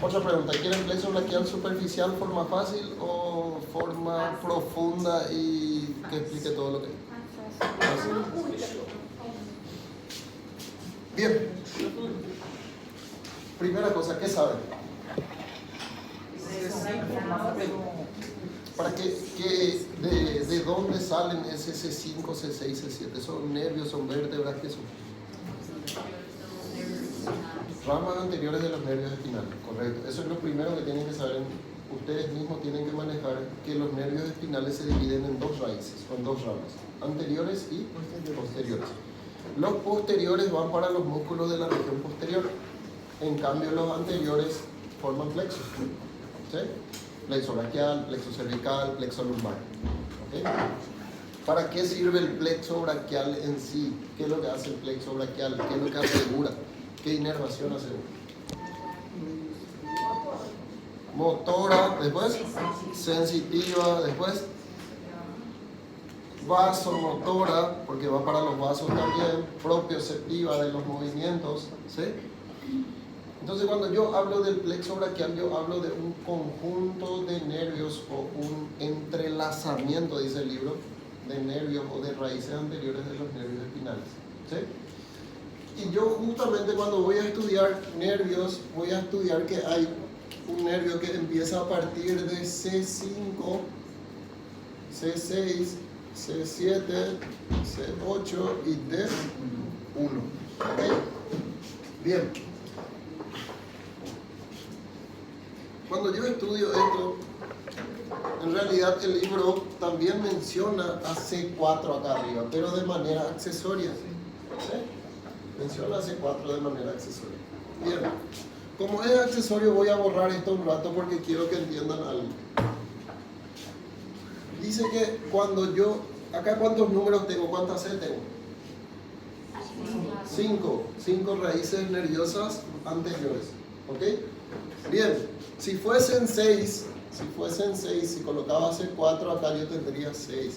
Otra pregunta, ¿quieren plexo braquial superficial, forma fácil o forma profunda y que explique todo lo que hay? Bien. Primera cosa, ¿qué saben? ¿Para de dónde salen ese C5, C6, C7? ¿Son nervios, son vértebras? ¿Qué son? Ramas anteriores de los nervios espinales, correcto. Eso es lo primero que tienen que saber. Ustedes mismos tienen que manejar que los nervios espinales se dividen en dos raíces, o en dos ramas, anteriores y posteriores. Los posteriores van para los músculos de la región posterior. En cambio, los anteriores forman plexos. ¿Sí? Plexo braquial, plexo cervical, plexo lumbar. ¿Okay? ¿Para qué sirve el plexo braquial en sí? ¿Qué es lo que hace el plexo braquial? ¿Qué es lo que asegura? ¿Qué inervación asegura? Motora, después sensitiva, después vasomotora, porque va para los vasos también, propioceptiva de los movimientos, ¿sí? Entonces cuando yo hablo del plexo braquial, yo hablo de un conjunto de nervios o un entrelazamiento, dice el libro, de nervios o de raíces anteriores de los nervios espinales, ¿sí? Y yo justamente cuando voy a estudiar nervios, voy a estudiar que hay un nervio que empieza a partir de C5, C6, C7, C8 y D1. ¿Okay? Bien. Cuando yo estudio esto, en realidad el libro también menciona a C4 acá arriba, pero de manera accesoria. ¿Sí? Menciona a C4 de manera accesoria. Bien. Como es accesorio voy a borrar esto un rato porque quiero que entiendan algo. Dice que cuando yo, acá cuántos números tengo, cuántas C tengo. 5 raíces nerviosas anteriores. ¿Ok? Bien, si fuesen 6, si colocaba C4 acá yo tendría 6.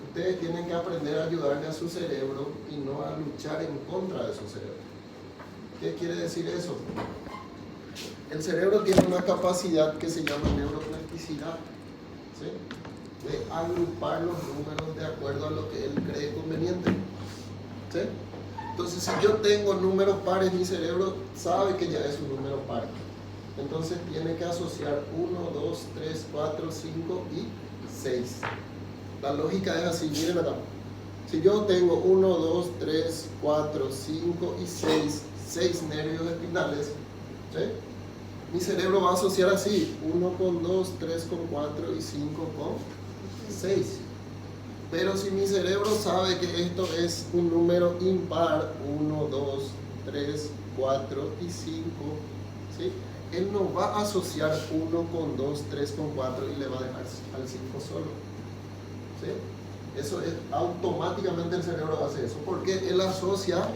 Ustedes tienen que aprender a ayudarle a su cerebro y no a luchar en contra de su cerebro. ¿Qué quiere decir eso? El cerebro tiene una capacidad que se llama neuroplasticidad, ¿sí? De agrupar los números de acuerdo a lo que él cree conveniente, ¿sí? Entonces, si yo tengo números pares, mi cerebro sabe que ya es un número par. Entonces, tiene que asociar 1, 2, 3, 4, 5 y 6. La lógica es así, miren acá. Si yo tengo 1, 2, 3, 4, 5 y 6 nervios espinales, ¿sí? Mi cerebro va a asociar así, 1 con 2, 3 con 4 y 5 con 6. Pero si mi cerebro sabe que esto es un número impar, 1, 2, 3, 4 y 5, ¿sí? Él no va a asociar 1 con 2, 3 con 4 y le va a dejar al 5 solo. ¿Sí? Eso es, automáticamente el cerebro hace eso, porque él asocia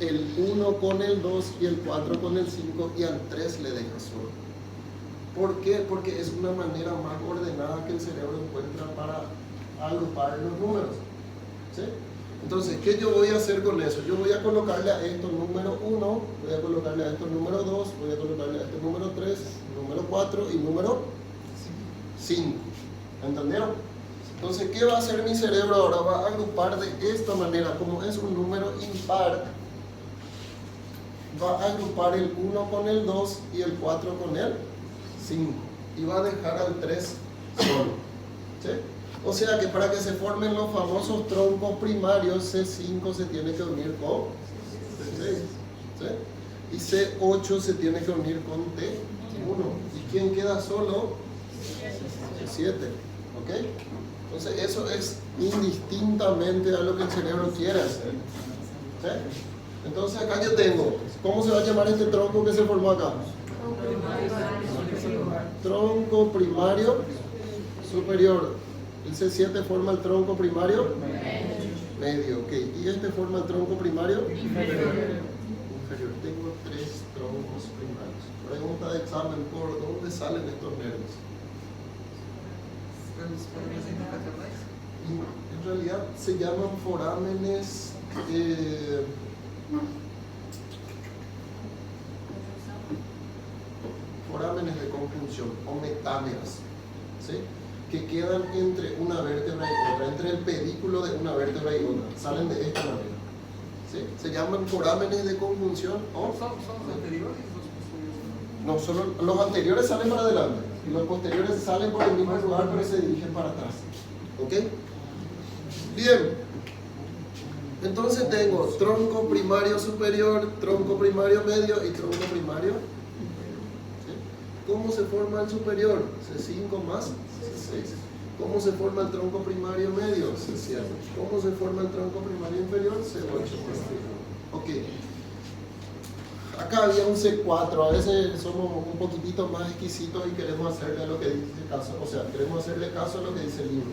el 1 con el 2 y el 4 con el 5 y al 3 le deja solo. ¿Por qué? Porque es una manera más ordenada que el cerebro encuentra para agrupar los números. ¿Sí? Entonces, ¿qué yo voy a hacer con eso? Yo voy a colocarle a esto número 1, voy a colocarle a esto número 2, voy a colocarle a esto número 3, número 4 y número 5. ¿Entendieron? Entonces, ¿qué va a hacer mi cerebro ahora? Va a agrupar de esta manera, como es un número impar, va a agrupar el 1 con el 2 y el 4 con el 5. Y va a dejar al 3 solo. ¿Sí? O sea que para que se formen los famosos troncos primarios, C5 se tiene que unir con C6. ¿Sí? Y C8 se tiene que unir con T1. ¿Y quién queda solo? C7. ¿Ok? Entonces eso es indistintamente a lo que el cerebro quiere hacer. ¿Sí? Entonces acá yo tengo, ¿cómo se va a llamar este tronco que se formó acá? Tronco primario superior. El C7 forma el tronco primario medio. Ok. ¿Y este forma el tronco primario inferior? Tengo 3 troncos primarios. Pregunta de examen: ¿por dónde salen estos nervios? En realidad se llaman forámenes forámenes de conjunción o metámeras, ¿sí? Que quedan entre una vértebra y otra, entre el pedículo de una vértebra y otra, salen de esta manera, ¿sí? Se llaman forámenes de conjunción o... ¿Son los anteriores y los posteriores? No, solo los anteriores salen para adelante y los posteriores salen por el mismo lugar pero se dirigen para atrás. ¿Ok? Bien. Entonces tengo tronco primario superior, tronco primario medio y tronco primario. ¿Sí? ¿Cómo se forma el superior? C5 más C6. ¿Cómo se forma el tronco primario medio? C7. ¿Cómo se forma el tronco primario inferior? C8 más C9. Ok. Acá había un C4, a veces somos un poquitito más exquisitos y queremos hacerle lo que dice caso, o sea, queremos hacerle caso a lo que dice el libro.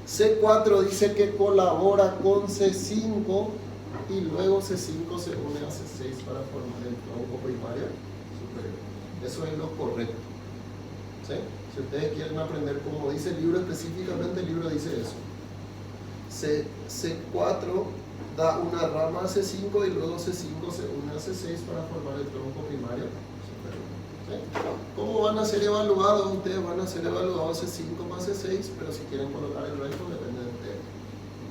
C4 dice que colabora con C5 y luego C5 se une a C6 para formar el tronco primario superior. Eso es lo correcto. ¿Sí? Si ustedes quieren aprender cómo dice el libro específicamente, el libro dice eso. C4 da una rama a C5 y luego C5 se une a C6 para formar el tronco primario superior. ¿Sí? ¿Cómo van a ser evaluados? Ustedes van a ser evaluados C5 más C6, pero si quieren colocar el resto depende de ustedes.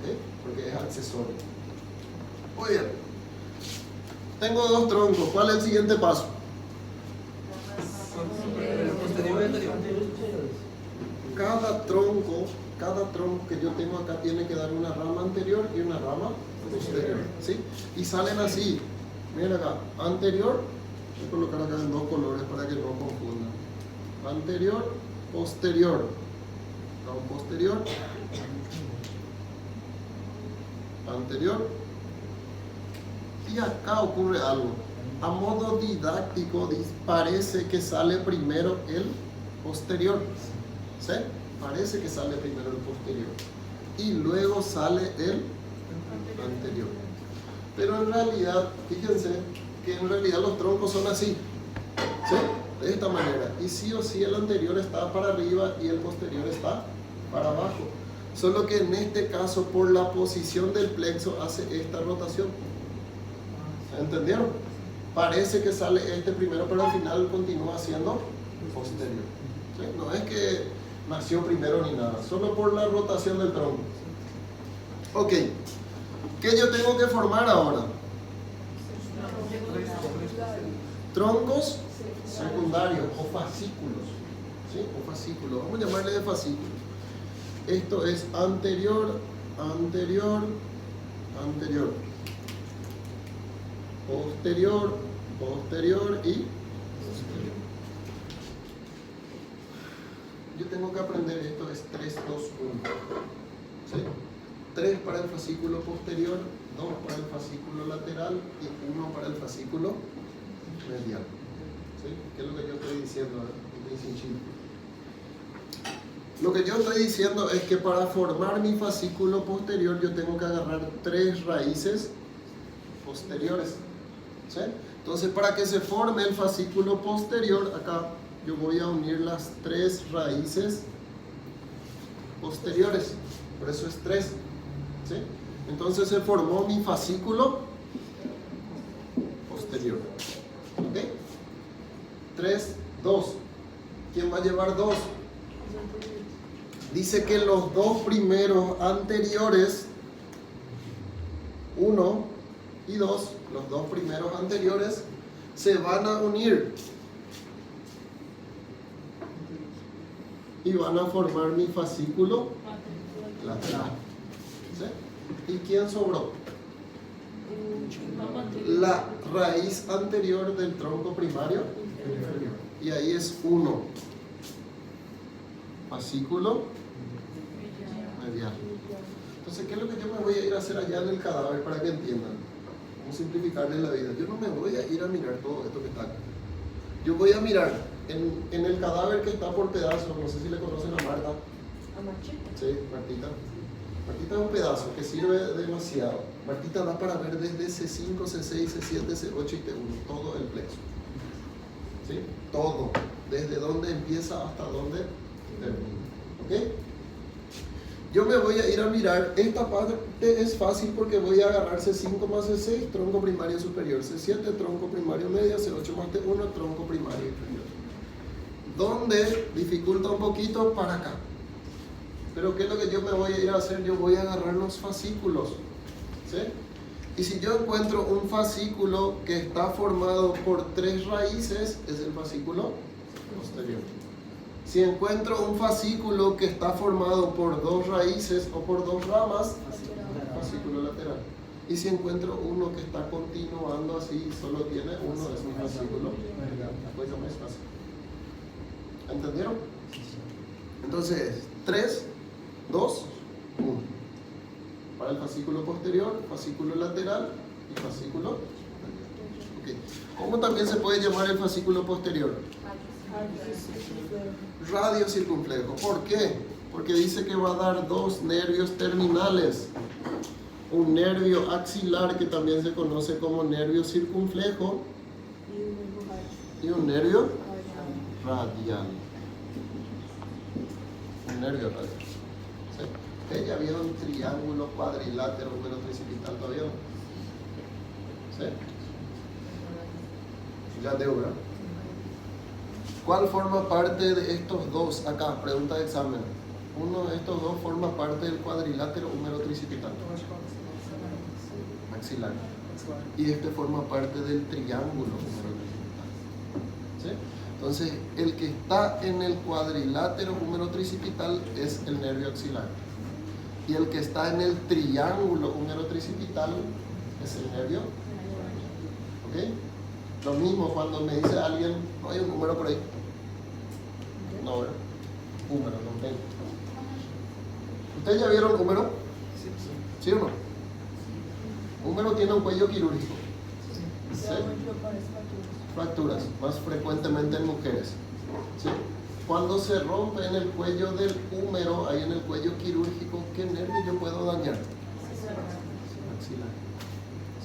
¿Okay? Porque es accesorio. Muy bien. Tengo dos troncos. ¿Cuál es el siguiente paso? Posterior y anterior. Cada tronco que yo tengo acá tiene que dar una rama anterior y una rama posterior. ¿Sí? Y salen así. Miren acá. Anterior. Voy a colocar acá en dos colores para que no confundan. Anterior, posterior. Posterior. Anterior. Y acá ocurre algo. A modo didáctico parece que sale primero el posterior. ¿Sí? Parece que sale primero el posterior. Y luego sale el anterior. Pero en realidad, fíjense que en realidad los troncos son así. ¿Sí? De esta manera. Y sí o sí el anterior está para arriba y el posterior está para abajo. Solo que en este caso, por la posición del plexo, hace esta rotación. ¿Entendieron? Parece que sale este primero, pero al final continúa siendo posterior. ¿Sí? No es que nació primero ni nada, solo por la rotación del tronco. Ok. ¿Qué yo tengo que formar ahora? Troncos secundarios o fascículos. ¿Sí? O fascículos. Vamos a llamarle de fascículos. Esto es anterior, anterior, anterior. Posterior, posterior y posterior. Yo tengo que aprender esto, es 3, 2, 1. ¿Sí? 3 para el fascículo posterior, 2 para el fascículo lateral y 1 para el fascículo medial. ¿Sí? ¿Qué es lo que yo estoy diciendo? Lo que yo estoy diciendo es que para formar mi fascículo posterior yo tengo que agarrar 3 raíces posteriores. ¿Sí? Entonces, para que se forme el fascículo posterior, acá yo voy a unir las 3 raíces posteriores. Por eso es 3. ¿Sí? Entonces se formó mi fascículo posterior. ¿Ok? 3, 2. ¿Quién va a llevar 2? Dice que los dos primeros anteriores, 1 y 2, los dos primeros anteriores, se van a unir y van a formar mi fascículo lateral. ¿Sí? ¿Y quién sobró? La raíz anterior del tronco primario inferior. Y ahí es 1. Fascículo medial. Entonces, ¿qué es lo que yo me voy a ir a hacer allá en el cadáver para que entiendan? Vamos a simplificarles la vida. Yo no me voy a ir a mirar todo esto que está acá. Yo voy a mirar en el cadáver que está por pedazos. No sé si le conocen a Marta. ¿A Marchita? Sí, Martita. Martita es un pedazo que sirve demasiado. Martita da para ver desde C5, C6, C7, C8 y T1. Todo el plexo. ¿Sí? Todo. Desde donde empieza hasta donde termina. ¿Ok? Yo me voy a ir a mirar, esta parte es fácil porque voy a agarrar C5 más C6, tronco primario superior, C7, tronco primario medio, C8 más T1, tronco primario inferior. Donde dificulta un poquito para acá. Pero ¿qué es lo que yo me voy a ir a hacer? Yo voy a agarrar los fascículos. ¿Sí? Y si yo encuentro un fascículo que está formado por 3 raíces, es el fascículo posterior. Si encuentro un fascículo que está formado por 2 raíces o por 2 ramas, fascículo lateral. Y si encuentro uno que está continuando así, solo tiene uno, es un fascículo. Pues ya más fácil. ¿Entendieron? Entonces, 3, 2, 1. Para el fascículo posterior, fascículo lateral y fascículo anterior. Okay. ¿Cómo también se puede llamar el fascículo posterior? Radio circunflejo. ¿Por qué? Porque dice que va a dar 2 nervios terminales. Un nervio axilar, que también se conoce como nervio circunflejo, y un nervio radial. Un nervio radial. ¿Sí? ¿Okay? ¿Ya vieron triángulo, cuadrilátero, número tricipital todavía? ¿Sí? Ya de obra. ¿Cuál forma parte de estos dos? Acá, pregunta de examen. Uno de estos dos forma parte del cuadrilátero húmero tricipital. Axilar. Y este forma parte del triángulo húmero tricipital. ¿Sí? Entonces, el que está en el cuadrilátero húmero tricipital es el nervio axilar. Y el que está en el triángulo húmero tricipital es el nervio. ¿Ok? Lo mismo cuando me dice alguien, no hay un número por ahí. No, ¿verdad? Húmero, no tengo. ¿Ustedes ya vieron húmero? ¿Sí o no? Húmero tiene un cuello quirúrgico. ¿Sí? Fracturas, más frecuentemente en mujeres. ¿Sí? Cuando se rompe en el cuello del húmero, ahí en el cuello quirúrgico, ¿qué nervio yo puedo dañar? Axilar.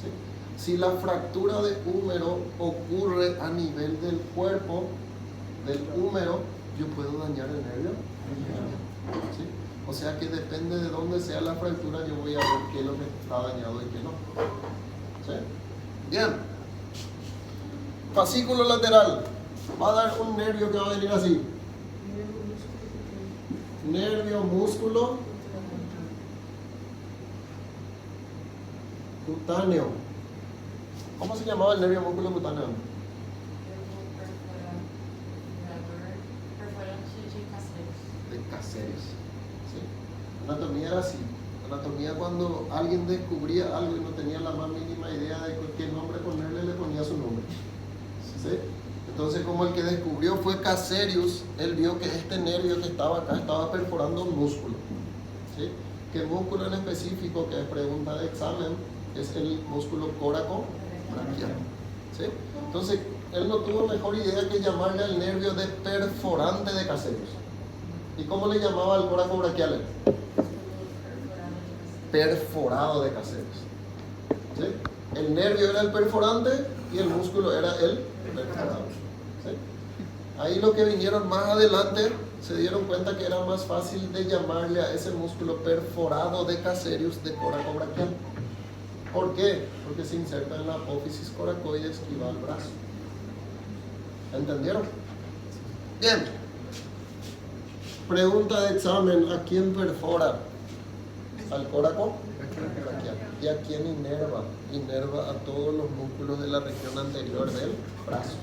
¿Sí? Si la fractura de húmero ocurre a nivel del cuerpo, del húmero, yo puedo dañar el nervio. ¿Sí? O sea que depende de dónde sea la fractura, yo voy a ver qué es lo que está dañado y qué no. ¿Sí? Bien. Fascículo lateral. Va a dar un nervio que va a venir así. Nervio, músculo, cutáneo. ¿Cómo se llamaba el nervio músculo cutáneo? De Caceres. ¿Sí? Anatomía era así. Anatomía, cuando alguien descubría algo y no tenía la más mínima idea de qué nombre ponerle, le ponía su nombre. ¿Sí? Entonces, como el que descubrió fue Caserius, él vio que este nervio que estaba acá estaba perforando un músculo. ¿Sí? ¿Qué músculo en específico, que es pregunta de examen, es el músculo coracobraquial? ¿Sí? Entonces, él no tuvo mejor idea que llamarle al nervio de perforante de Caserius. ¿Y cómo le llamaba al coracobraquial? Perforado de Caserius. ¿Sí? El nervio era el perforante y el músculo era el perforado. ¿Sí? Ahí lo que vinieron más adelante se dieron cuenta que era más fácil de llamarle a ese músculo perforado de Caserius de coracobraquial. ¿Por qué? Porque se inserta en la apófisis coracoides y va al brazo. ¿Entendieron? Bien. Pregunta de examen: ¿a quién perfora? Al coracobraquial. ¿Y a quién inerva? Inerva a todos los músculos de la región anterior del brazo.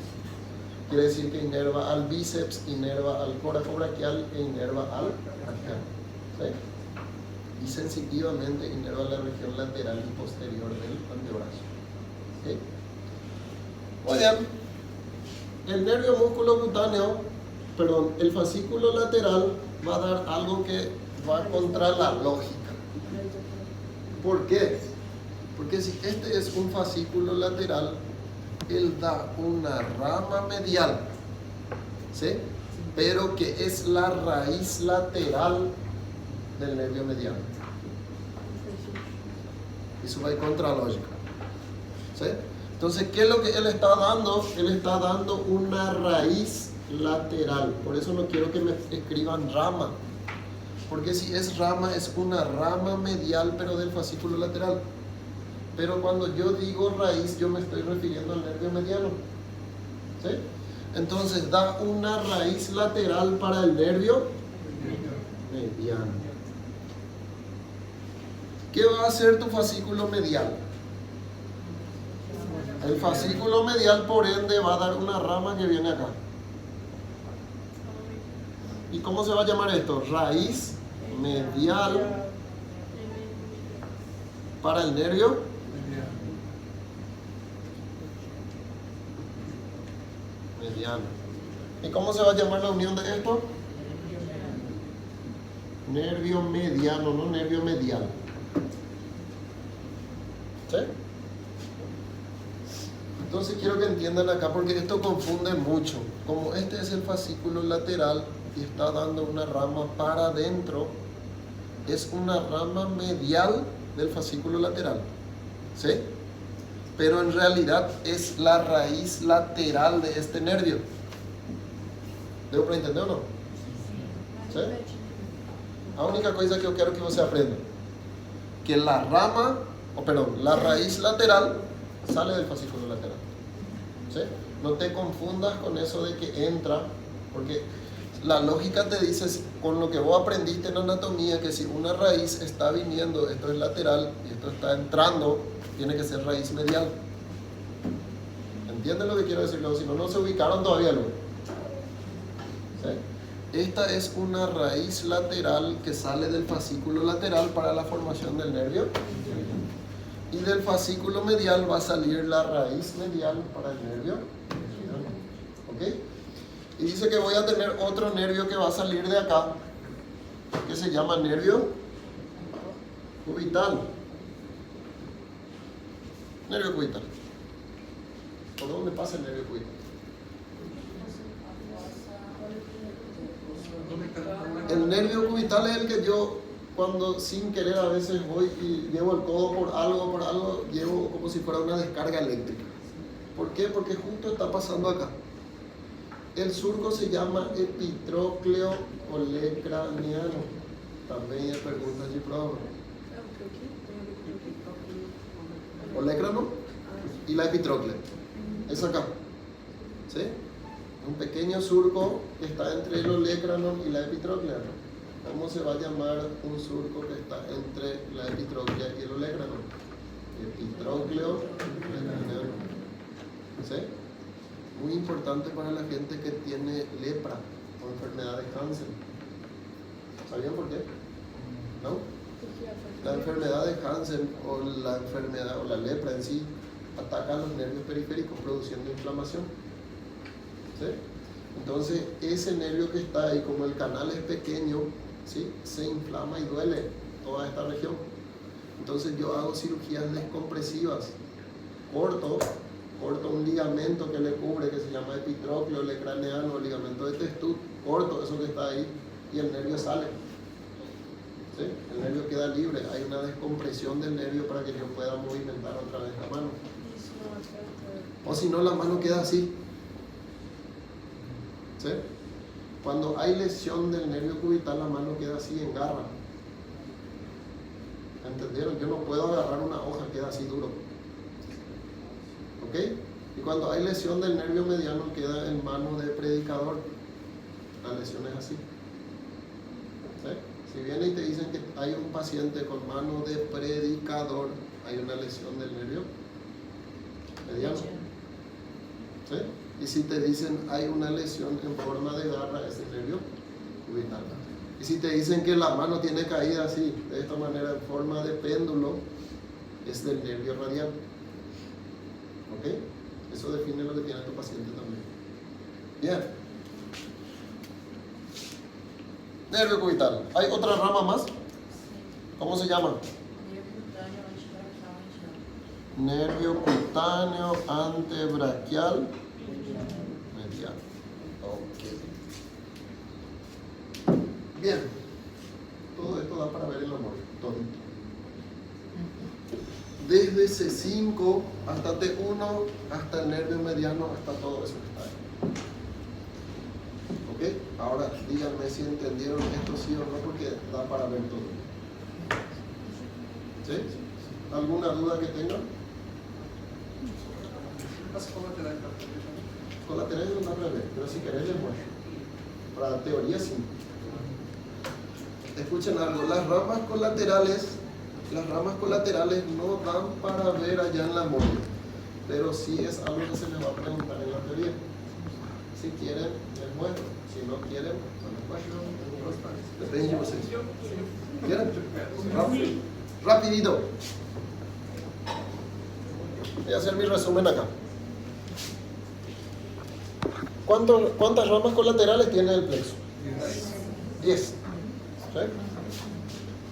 Quiere decir que inerva al bíceps, inerva al coracobraquial e inerva al braquial. ¿Sí? Y sensitivamente inerva la región lateral y posterior del antebrazo. ¿Sí? Muy bien. El nervio músculo cutáneo, perdón, el fascículo lateral va a dar algo que va contra la lógica. ¿Por qué? Porque si este es un fascículo lateral, él da una rama medial, ¿sí? Pero que es la raíz lateral del nervio mediano. Eso va contra la lógica. ¿Sí? Entonces, ¿qué es lo que él está dando? Él está dando una raíz lateral. Por eso no quiero que me escriban rama. Porque si es rama, es una rama medial, pero del fascículo lateral. Pero cuando yo digo raíz, yo me estoy refiriendo al nervio mediano. ¿Sí? Entonces da una raíz lateral para el nervio mediano. ¿Qué va a hacer tu fascículo medial? El fascículo medial, por ende, va a dar una rama que viene acá. ¿Y cómo se va a llamar esto? Raíz medial para el nervio mediano. ¿Y cómo se va a llamar la unión de esto? Nervio mediano, no nervio medial. ¿Sí? Entonces quiero que entiendan acá porque esto confunde mucho. Como este es el fascículo lateral y está dando una rama para adentro, es una rama medial del fascículo lateral. ¿Sí? Pero en realidad es la raíz lateral de este nervio. ¿Debo para entender o no? ¿Sí? La única cosa que yo quiero que usted aprenda, que la rama, la raíz lateral sale del fascículo lateral. ¿Sí? No te confundas con eso de que entra, porque la lógica te dice, con lo que vos aprendiste en anatomía, que si una raíz está viniendo, esto es lateral, y esto está entrando, tiene que ser raíz medial. ¿Entienden lo que quiero decir? Si no, no se ubicaron todavía luego. ¿Sí? Esta es una raíz lateral que sale del fascículo lateral para la formación del nervio. Y del fascículo medial va a salir la raíz medial para el nervio. ¿Ok? Y dice que voy a tener otro nervio que va a salir de acá, que se llama nervio cubital. Nervio cubital. ¿Por dónde pasa el nervio cubital? El nervio cubital es el que yo, cuando sin querer a veces voy y llevo el codo por algo, llevo como si fuera una descarga eléctrica. ¿Por qué? Porque justo está pasando acá. El surco se llama epitrócleo olecraniano. También hay preguntas de prueba. Olecrano y la epitróclea. Es acá. ¿Sí? Un pequeño surco que está entre el olecrano y la epitróclea. ¿Cómo se va a llamar un surco que está entre la epitróclea y el olecrano? Epitrócleo olecraniano. ¿Sí? Muy importante para la gente que tiene lepra o enfermedad de cáncer. ¿Sabían por qué? ¿No? La enfermedad de cáncer o la enfermedad o la lepra en sí ataca los nervios periféricos produciendo inflamación. ¿Sí? Entonces ese nervio que está ahí, como el canal es pequeño, ¿sí? Se inflama y duele toda esta región. Entonces yo hago cirugías descompresivas, corto un ligamento que le cubre, que se llama epitrócleo olecraniano, ligamento de Testut, corto eso que está ahí y el nervio sale. ¿Sí? El nervio queda libre, hay una descompresión del nervio para que yo pueda movimentar otra vez la mano. O si no, la mano queda así. ¿Sí? Cuando hay lesión del nervio cubital, la mano queda así en garra. ¿Entendieron? Yo no puedo agarrar una hoja, queda así duro. ¿Ok? Y cuando hay lesión del nervio mediano, queda en mano de predicador. La lesión es así. ¿Sí? Si viene y te dicen que hay un paciente con mano de predicador, hay una lesión del nervio mediano. ¿Sí? Y si te dicen hay una lesión en forma de garra, es el nervio cubital. Y si te dicen que la mano tiene caída así, de esta manera, en forma de péndulo, es del nervio radial. ¿Ok? Eso define lo que tiene tu paciente también. Bien. Nervio cubital. ¿Hay otra rama más? ¿Cómo se llama? Nervio cutáneo antebraquial medial. Ok. Bien. Todo esto da para ver el amor. Todito. Desde C5 hasta T1, hasta el nervio mediano, hasta todo eso que está ahí. ¿Ok? Ahora díganme si entendieron esto sí o no, porque da para ver todo. ¿Sí? ¿Alguna duda que tengan? colaterales no al revés, pero si querés les muestro. Para teoría sí. Escuchen algo, las ramas colaterales no dan para ver allá en la móvil, pero sí es algo que se les va a preguntar en la teoría. Si quieren, les muestro. Si no quieren, no les muestro. Depende de ustedes. ¿Quieren? Rapidito. Voy a hacer mi resumen acá. ¿Cuántas ramas colaterales tiene el plexo? 10. ¿Sí?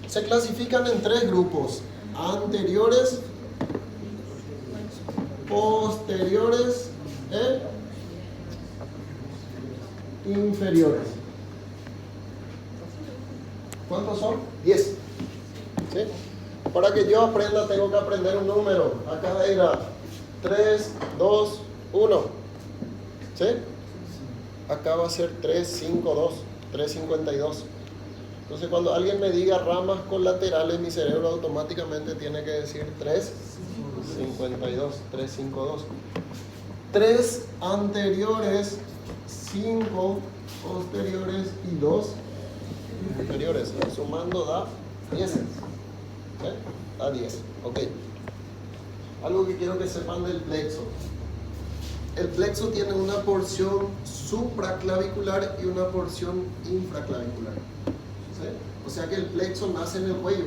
Se clasifican en 3 grupos: anteriores, posteriores e inferiores. ¿Cuántos son? 10. ¿Sí? Para que yo aprenda tengo que aprender un número. Acá era 3, 2, 1. ¿Sí? Acá va a ser 3, 5, 2, 352. Entonces cuando alguien me diga ramas colaterales, mi cerebro automáticamente tiene que decir 352, 352. 3 anteriores, 5 posteriores y 2 inferiores. Sumando da 10. ¿Sí? Da 10. Ok. Algo que quiero que sepan del plexo. El plexo tiene una porción supraclavicular y una porción infraclavicular. ¿Sí? O sea que el plexo nace en el cuello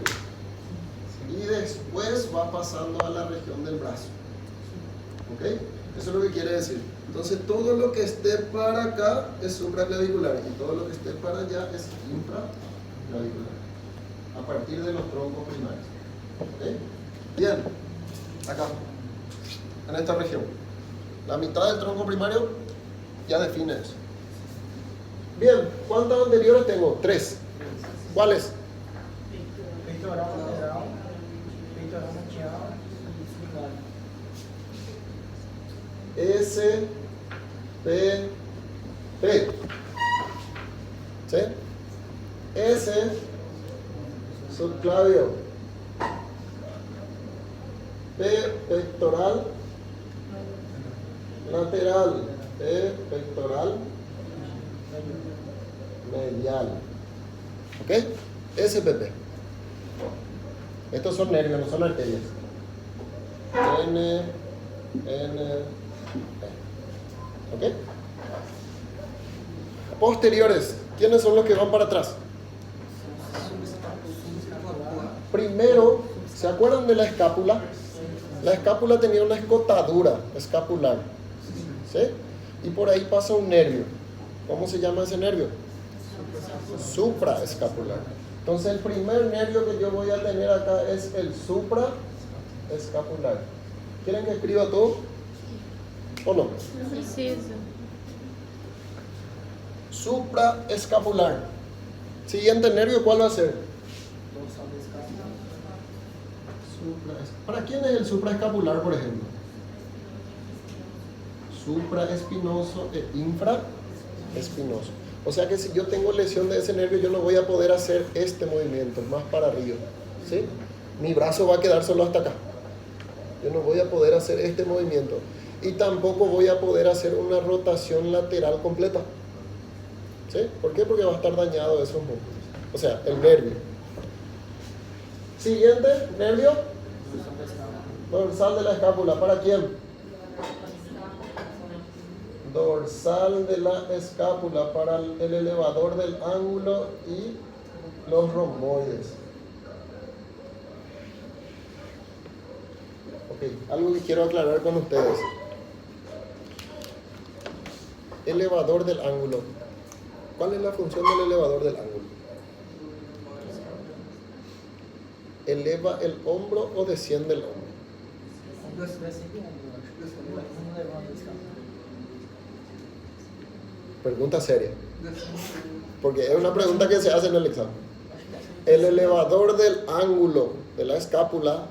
y después va pasando a la región del brazo. ¿Ok? Eso es lo que quiere decir. Entonces todo lo que esté para acá es supraclavicular y todo lo que esté para allá es infraclavicular. A partir de los troncos primarios. ¿Ok? Bien. Acá. En esta región. La mitad del tronco primario ya define eso. Bien, ¿cuántas anteriores tengo? 3. ¿Cuáles? Peitoral lateral, peitoral medial e subclávio. S, P, P. ¿Sí? S, subclavio. P, pectoral. Lateral, P, pectoral, medial. ¿Ok? SPP. Estos son nervios, no son arterias. N, E. ¿Ok? Posteriores. ¿Quiénes son los que van para atrás? Primero, ¿se acuerdan de la escápula? La escápula tenía una escotadura escapular. ¿Sí? Y por ahí pasa un nervio. ¿Cómo se llama ese nervio? Supraescapular. Entonces el primer nervio que yo voy a tener acá es el supraescapular. ¿Quieren que escriba todo? ¿O no? Preciso. Supraescapular. Siguiente nervio, ¿cuál va a ser? ¿Para quién es el supraescapular, por ejemplo? Supraespinoso e infraespinoso. O sea que si yo tengo lesión de ese nervio, yo no voy a poder hacer este movimiento, más para arriba. ¿Sí? Mi brazo va a quedar solo hasta acá. Yo no voy a poder hacer este movimiento. Y tampoco voy a poder hacer una rotación lateral completa. ¿Sí? ¿Por qué? Porque va a estar dañado esos músculos. O sea, el nervio. Siguiente, nervio. Dorsal de la escápula. ¿Para quién? Dorsal de la escápula para el elevador del ángulo y los romboides. Ok, algo que quiero aclarar con ustedes. Elevador del ángulo. ¿Cuál es la función del elevador del ángulo? ¿Eleva el hombro o desciende el hombro? Pregunta seria. Porque es una pregunta que se hace en el examen. ¿El elevador del ángulo de la escápula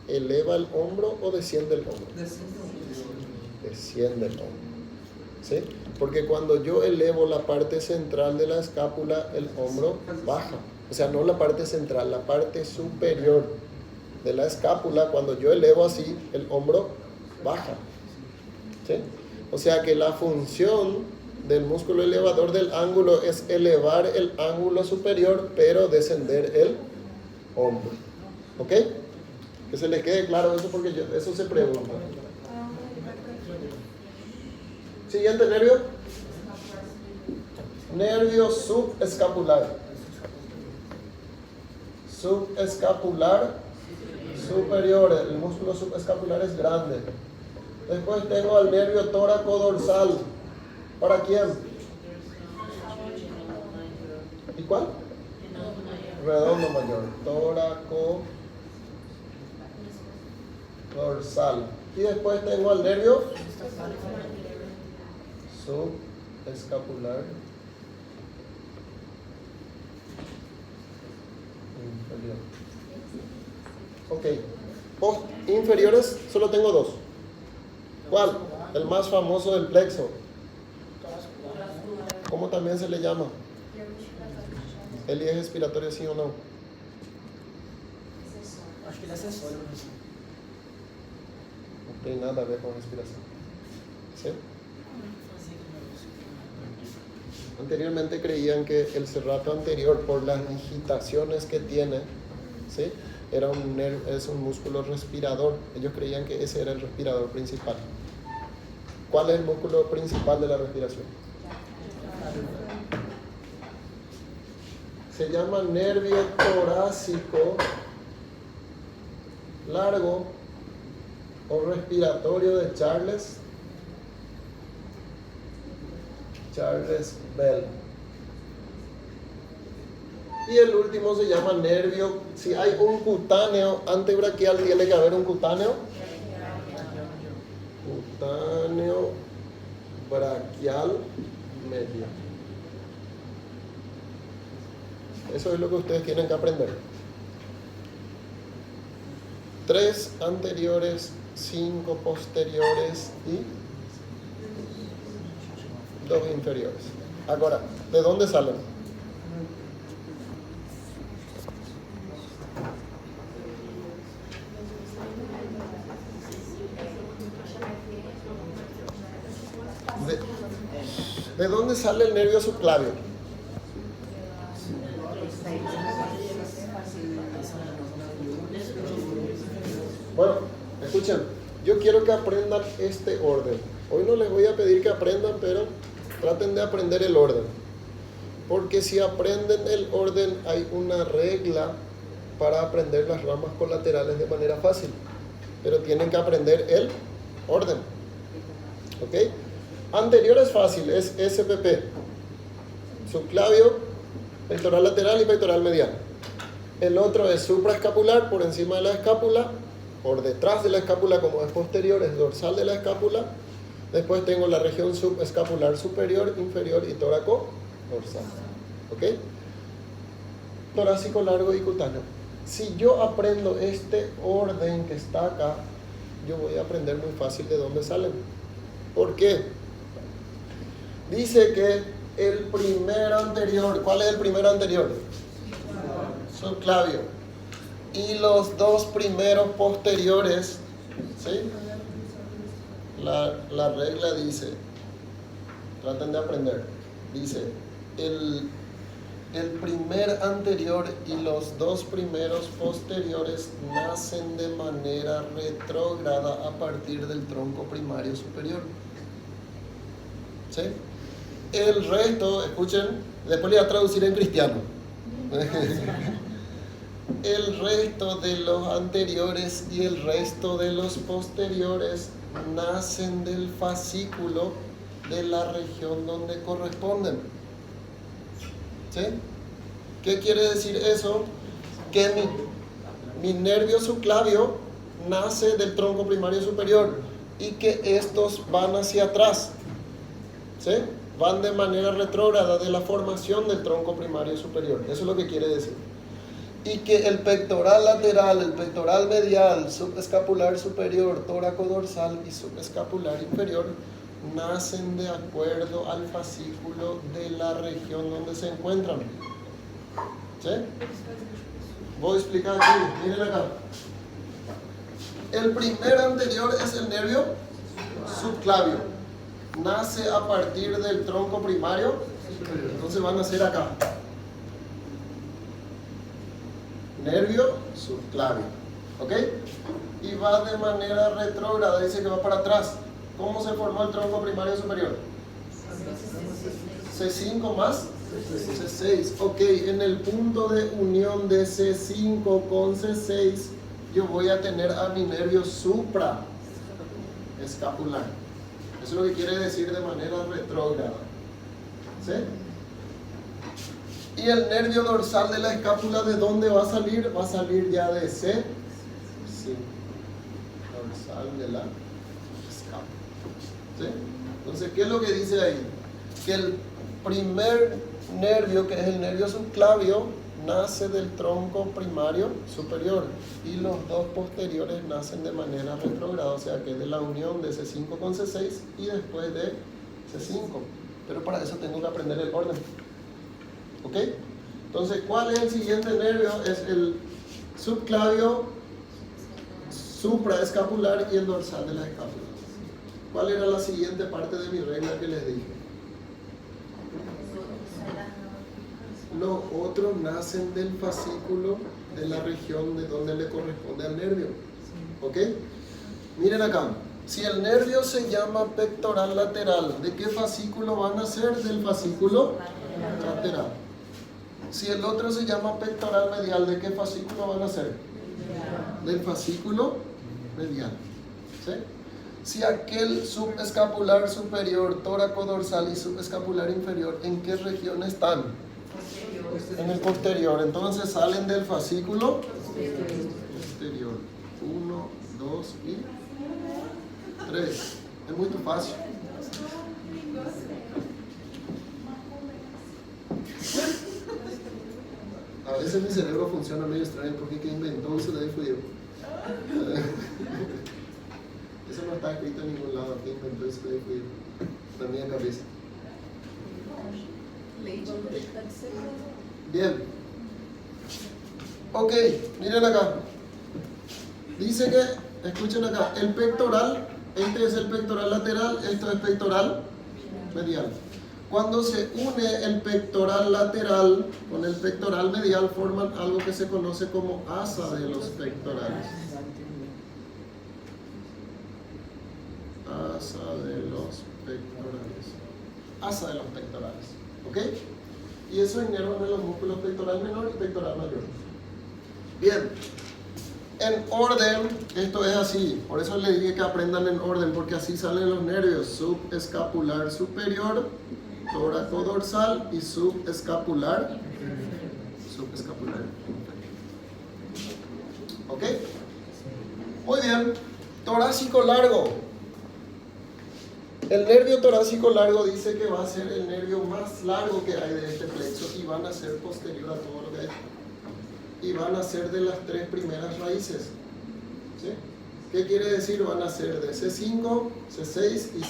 eleva el hombro o desciende el hombro? Desciende el hombro. ¿Sí? Porque cuando yo elevo la parte central de la escápula, el hombro baja. O sea, no la parte central, la parte superior de la escápula, cuando yo elevo así, el hombro baja. ¿Sí? O sea que la función del músculo elevador del ángulo es elevar el ángulo superior, pero descender el hombro. ¿Ok? Que se les quede claro eso porque eso se pregunta. Siguiente nervio. Nervio subescapular. Subescapular superior. El músculo subescapular es grande. Después tengo al nervio tóraco-dorsal. ¿Para quién? ¿Y cuál? Redondo mayor. Tóraco-dorsal. Y después tengo al nervio subescapular inferior. Ok. Post inferiores solo tengo dos. ¿Cuál? El más famoso del plexo. ¿Cómo también se le llama? ¿El eje expiratorio, sí o no? Acho que ele é acessório. No tiene nada a ver con respiración. ¿Sí? Anteriormente creían que el serrato anterior, por las digitaciones que tiene, ¿sí?, es un músculo respirador. Ellos creían que ese era el respirador principal. ¿Cuál es el músculo principal de la respiración? Se llama nervio torácico largo o respiratorio de Charles Bell. Y el último se llama nervio. Si hay un cutáneo antebraquial, tiene que haber un cutáneo braquial medio. Eso es lo que ustedes tienen que aprender. 3 anteriores, 5 posteriores y 2 inferiores. Ahora, ¿de dónde salen? ¿De dónde sale el nervio subclavio? Bueno, escuchen, yo quiero que aprendan este orden. Hoy no les voy a pedir que aprendan, pero traten de aprender el orden. Porque si aprenden el orden, hay una regla para aprender las ramas colaterales de manera fácil. Pero tienen que aprender el orden. ¿Ok? Anterior es fácil, es SPP. Subclavio, pectoral lateral y pectoral medial. El otro es supraescapular, por encima de la escápula. Por detrás de la escápula, como es posterior, es dorsal de la escápula. Después tengo la región subescapular superior, inferior y tóraco dorsal. ¿Ok? Torácico largo y cutáneo. Si yo aprendo este orden que está acá, yo voy a aprender muy fácil de dónde salen. ¿Por qué? Dice que el primero anterior, ¿cuál es el primero anterior? Subclavio. Y los dos primeros posteriores, ¿sí? La regla dice, traten de aprender, dice, el primer anterior y los dos primeros posteriores nacen de manera retrógrada a partir del tronco primario superior. ¿Sí? El resto, escuchen, después le voy a traducir en cristiano. El resto de los anteriores y el resto de los posteriores nacen del fascículo de la región donde corresponden. ¿Sí? ¿Qué quiere decir eso? Que mi nervio subclavio nace del tronco primario superior y que estos van hacia atrás. ¿Sí? Van de manera retrógrada de la formación del tronco primario superior. Eso es lo que quiere decir. Y que el pectoral lateral, el pectoral medial, subescapular superior, tóraco dorsal y subescapular inferior nacen de acuerdo al fascículo de la región donde se encuentran. ¿Sí? Voy a explicar aquí, miren acá. El primer anterior es el nervio subclavio. nace a partir del tronco primario, entonces van a ser acá. Nervio subclavio, ¿ok? Y va de manera retrógrada, dice que va para atrás. ¿Cómo se formó el tronco primario superior? C5 más C6. Ok, en el punto de unión de C5 con C6, yo voy a tener a mi nervio supraescapular. Eso es lo que quiere decir de manera retrógrada. ¿Sí? Y el nervio dorsal de la escápula, ¿de dónde va a salir? Va a salir ya de C5. Dorsal de la escápula. ¿Sí? Entonces, ¿qué es lo que dice ahí? Que el primer nervio, que es el nervio subclavio, nace del tronco primario superior y los dos posteriores nacen de manera retrógrada, o sea que de la unión de C5 con C6 y después de C5. Pero para eso tengo que aprender el orden. ¿Ok? Entonces, ¿cuál es el siguiente nervio? Es el subclavio, supraescapular y el dorsal de la escápula. ¿Cuál era la siguiente parte de mi regla que les dije? Los otros nacen del fascículo de la región de donde le corresponde al nervio. ¿Ok? Miren acá. Si el nervio se llama pectoral lateral, ¿de qué fascículo van a ser? Del fascículo lateral. Si el otro se llama pectoral medial, ¿de qué fascículo van a ser? Del fascículo medial. ¿Sí? Si aquel subescapular superior, tóraco-dorsal y subescapular inferior, ¿en qué región están? En el posterior. Entonces salen del fascículo posterior. 1, 2 y 3. Es muy fácil. A veces mi cerebro funciona medio extraño porque que inventó eso de judío. Eso no está escrito en ningún lado. ¿Quién inventó eso de judío? La mía cabeza. Bien. Ok, miren acá. Dice que, escuchen acá, el pectoral, este es el pectoral lateral, esto es pectoral medial. Cuando se une el pectoral lateral con el pectoral medial, forman algo que se conoce como asa de los pectorales. Asa de los pectorales. Asa de los pectorales. ¿Ok? Y eso inerva en los músculos pectoral menor y pectoral mayor. Bien. En orden, esto es así. Por eso les dije que aprendan en orden, porque así salen los nervios. Subescapular superior, tóraco-dorsal y subescapular inferior. ¿Ok? Muy bien. Torácico largo. El nervio torácico largo dice que va a ser el nervio más largo que hay de este plexo y van a ser posterior a todo lo que hay. Y van a ser de las tres primeras raíces. ¿Sí? ¿Qué quiere decir? Van a ser de C5, C6 y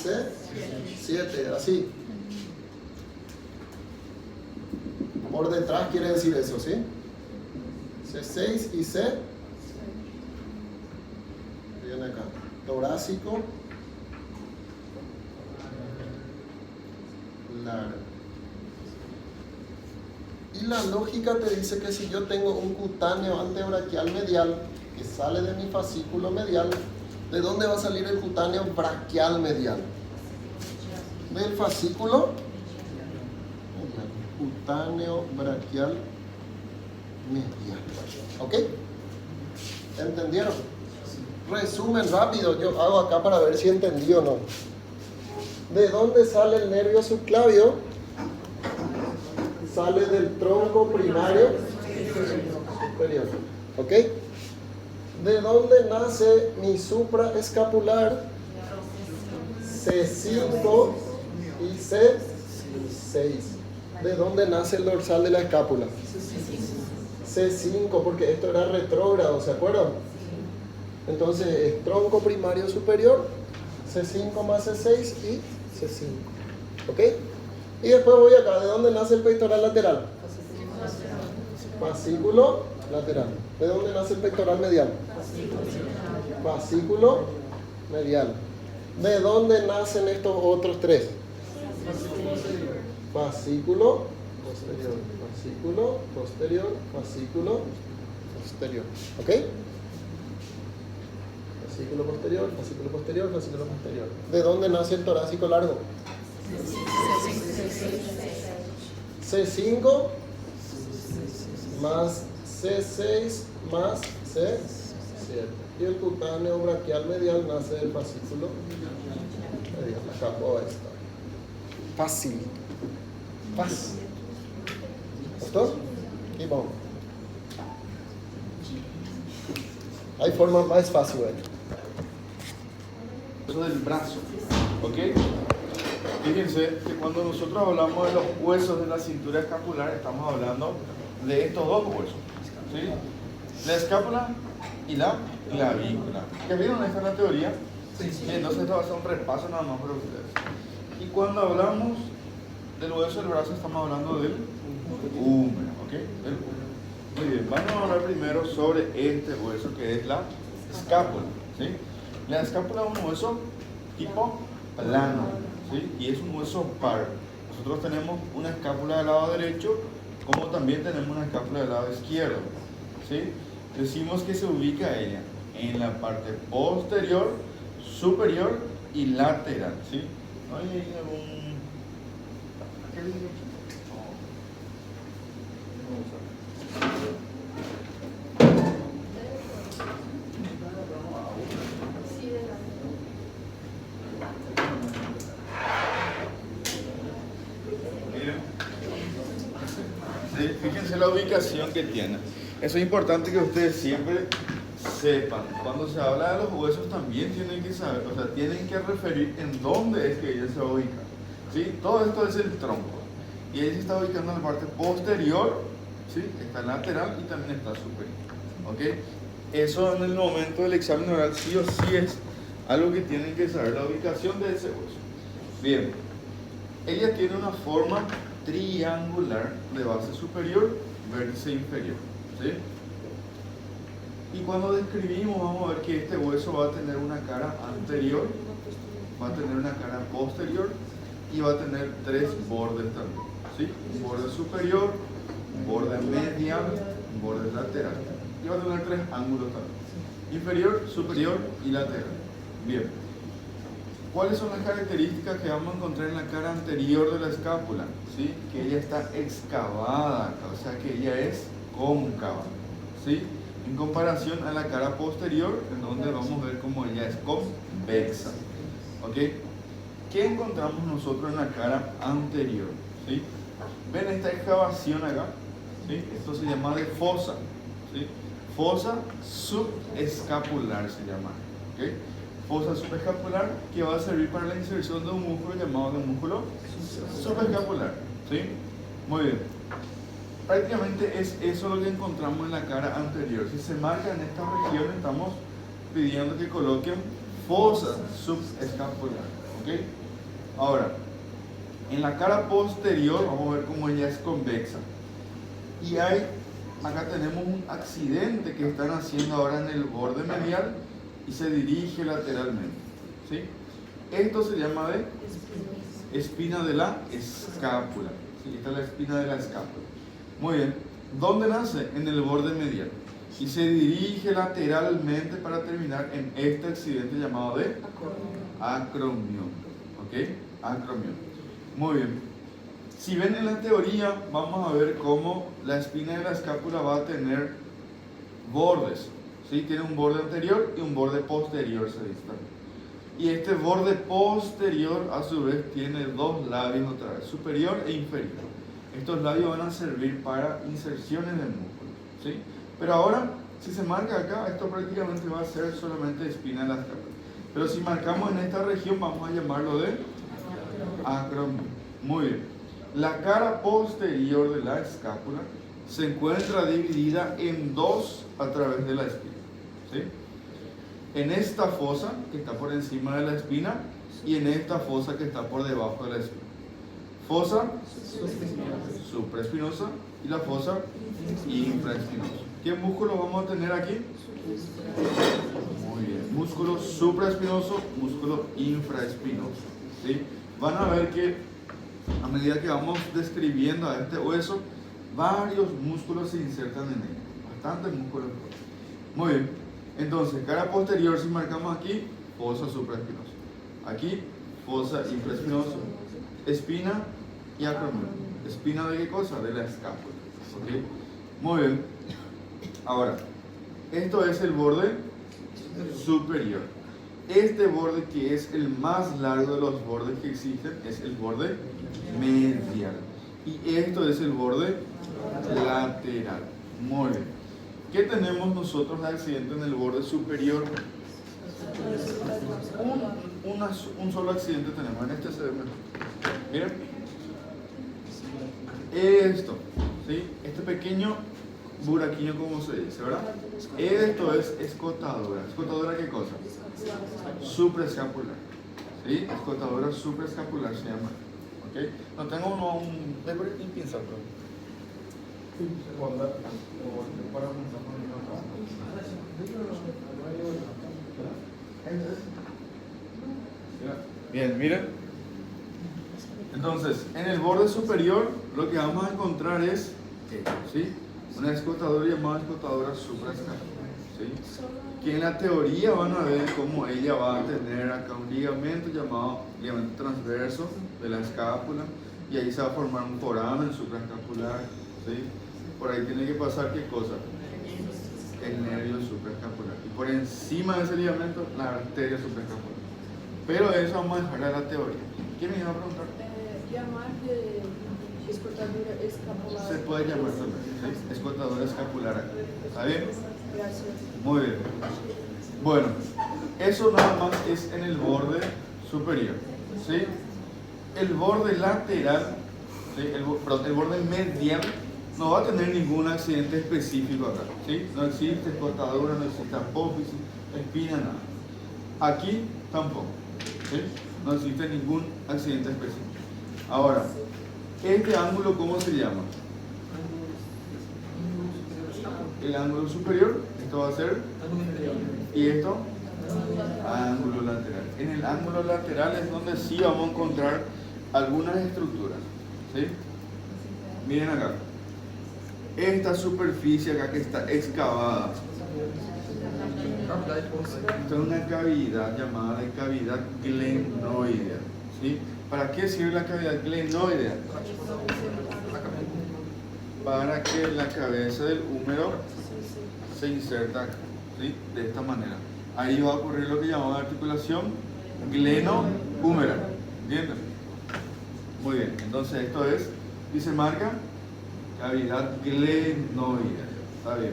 C7, así. Por detrás quiere decir eso, ¿sí? C6 y C. Bien acá. Torácico largo. Y la lógica te dice que si yo tengo un cutáneo antebraquial medial que sale de mi fascículo medial, ¿de dónde va a salir el cutáneo braquial medial? Del fascículo medial. Cutáneo braquial medial. ¿Ok? ¿Entendieron? Resumen rápido, yo hago acá para ver si entendí o no. ¿De dónde sale el nervio subclavio? Sale del tronco primario superior. ¿Ok? ¿De dónde nace mi supraescapular? C5 y C6. ¿De dónde nace el dorsal de la escápula? C5, porque esto era retrógrado, ¿se acuerdan? Entonces es tronco primario superior, C5 más C6 y C5. ¿Ok? Y después voy acá. ¿De dónde nace el pectoral lateral? Fascículo lateral. ¿De dónde nace el pectoral medial? Fascículo medial. ¿De dónde nacen estos otros tres? Fascículo posterior, fascículo posterior, fascículo posterior. ¿Ok? Fascículo posterior, fascículo posterior, fascículo posterior. ¿De dónde nace el torácico largo? C5 más C6 más C7. Y el cutáneo braquial medial nace del fascículo medial. Acabó esto. Fácil. Fácil. ¿Listo? Y vamos. Hay formas más fáciles. Eso del brazo, ¿ok? Fíjense que cuando nosotros hablamos de los huesos de la cintura escapular, estamos hablando de estos dos huesos, ¿sí? La escápula y la clavícula. ¿Ya vieron esta es la teoría? Sí. Entonces esto va a ser un repaso nada más para ustedes. Y cuando hablamos del hueso del brazo, estamos hablando del húmero, ¿ok? Del húmero. Muy bien, vamos a hablar primero sobre este hueso que es la escápula, ¿sí? La escápula es un hueso tipo plano, ¿sí? Y es un hueso par. Nosotros tenemos una escápula del lado derecho, como también tenemos una escápula del lado izquierdo, ¿sí? Decimos que se ubica ella en la parte posterior, superior y lateral, ¿sí? ¿No hay algún... ¿Qué dice aquí? Fíjense la ubicación que tiene. Eso es importante que ustedes siempre sepan. Cuando se habla de los huesos también tienen que saber, o sea, tienen que referir en dónde es que ella se ubica, ¿sí? Todo esto es el tronco. Y ella se está ubicando en la parte posterior, ¿sí? Está lateral y también está superior, ¿ok? Eso en el momento del examen oral sí o sí es algo que tienen que saber, la ubicación de ese hueso. Bien, ella tiene una forma triangular de base superior, vértice inferior, ¿sí? Y cuando describimos vamos a ver que este hueso va a tener una cara anterior, va a tener una cara posterior y va a tener tres bordes también, ¿sí? Un borde superior, un borde medial, un borde lateral y va a tener tres ángulos también, inferior, superior y lateral. Bien, ¿cuáles son las características que vamos a encontrar en la cara anterior de la escápula? ¿Sí? Que ella está excavada, o sea que ella es cóncava, ¿sí? En comparación a la cara posterior, en donde vamos a ver cómo ella es convexa, ¿ok? ¿Qué encontramos nosotros en la cara anterior? ¿Sí? ¿Ven esta excavación acá? ¿Sí? Esto se llama de fosa, ¿sí? Fosa subescapular se llama, ¿ok? Fosa subescapular que va a servir para la inserción de un músculo llamado de músculo subescapular, ¿sí? Muy bien. Prácticamente es eso lo que encontramos en la cara anterior. Si se marca en esta región, estamos pidiendo que coloquen fosa subescapular, ¿ok? Ahora, en la cara posterior, vamos a ver cómo ella es convexa. Y acá tenemos un accidente que están haciendo ahora en el borde medial y se dirige lateralmente, ¿sí? Esto se llama de espina de la escápula, ¿sí? Esta es la espina de la escápula. Muy bien, ¿dónde nace? En el borde medial y se dirige lateralmente para terminar en este accidente llamado de acromión, ¿ok? Acromión. Muy bien. Si ven en la teoría, vamos a ver cómo la espina de la escápula va a tener bordes, ¿sí? Tiene un borde anterior y un borde posterior, se dice. Y este borde posterior, a su vez, tiene dos labios otra vez, superior e inferior. Estos labios van a servir para inserciones del músculo, ¿sí? Pero ahora, si se marca acá, esto prácticamente va a ser solamente espina de la escápula. Pero si marcamos en esta región, vamos a llamarlo de acromión. Muy bien. La cara posterior de la escápula se encuentra dividida en dos a través de la espina, ¿sí? En esta fosa que está por encima de la espina y en esta fosa que está por debajo de la espina. Fosa supraespinosa y la fosa infraespinosa. ¿Qué músculo vamos a tener aquí? Muy bien. Músculo supraespinoso, músculo infraespinoso. ¿Sí? Van a ver que a medida que vamos describiendo a este hueso, varios músculos se insertan en él. Bastantes músculos. Muy bien. Entonces, cara posterior, si marcamos aquí, fosa supraespinosa. Aquí, fosa infraespinosa. Espina y acromion. ¿Espina de qué cosa? De la escápula. ¿Okay? Muy bien. Ahora, esto es el borde superior. Este borde, que es el más largo de los bordes que existen, es el borde medial. Y esto es el borde lateral. Muy bien. ¿Qué tenemos nosotros de accidente en el borde superior? Un solo accidente tenemos. En este se ve mejor. Miren. Esto, ¿sí? Este pequeño buraquillo, como se dice, ¿verdad? Esto es escotadura. ¿Escotadura qué cosa? Supraescapular. ¿Sí? Escotadura supraescapular se llama. ¿Ok? No tengo un pincel, Bien, miren. Entonces, en el borde superior lo que vamos a encontrar es esto, ¿sí? Una escotadura llamada escotadura supraescapular, ¿sí? Que en la teoría van a ver cómo ella va a tener acá un ligamento llamado ligamento transverso de la escápula, y ahí se va a formar un foramen supraescapular, ¿sí? Por ahí tiene que pasar ¿qué cosa? El nervio supraescapular. Y por encima de ese ligamento, la arteria supraescapular. Pero eso vamos a dejar a la teoría. ¿Quién me iba a preguntar? Llamar de escotadura escapular. Se puede llamar también, ¿sí? Escotadura escapular. ¿Está bien? Gracias. Muy bien. Bueno, eso nada más es en el borde superior, ¿sí? El borde lateral, ¿sí? El borde medial no va a tener ningún accidente específico acá, ¿sí? No existe escotadura, no existe apófisis, espina, nada. Aquí tampoco, ¿sí? No existe ningún accidente específico. Ahora, este ángulo, ¿cómo se llama? El ángulo superior, esto va a ser, y esto, ángulo lateral. En el ángulo lateral es donde sí vamos a encontrar algunas estructuras, ¿sí? Miren acá, esta superficie acá que está excavada, esta es una cavidad llamada de cavidad glenoidea, ¿sí? ¿Para qué sirve la cavidad glenoidea? Para que la cabeza del húmero se inserta, ¿sí? De esta manera. Ahí va a ocurrir lo que llamamos articulación gleno-húmera. ¿Entienden? Muy bien, entonces esto es, y se marca cavidad glenoidea. Está bien.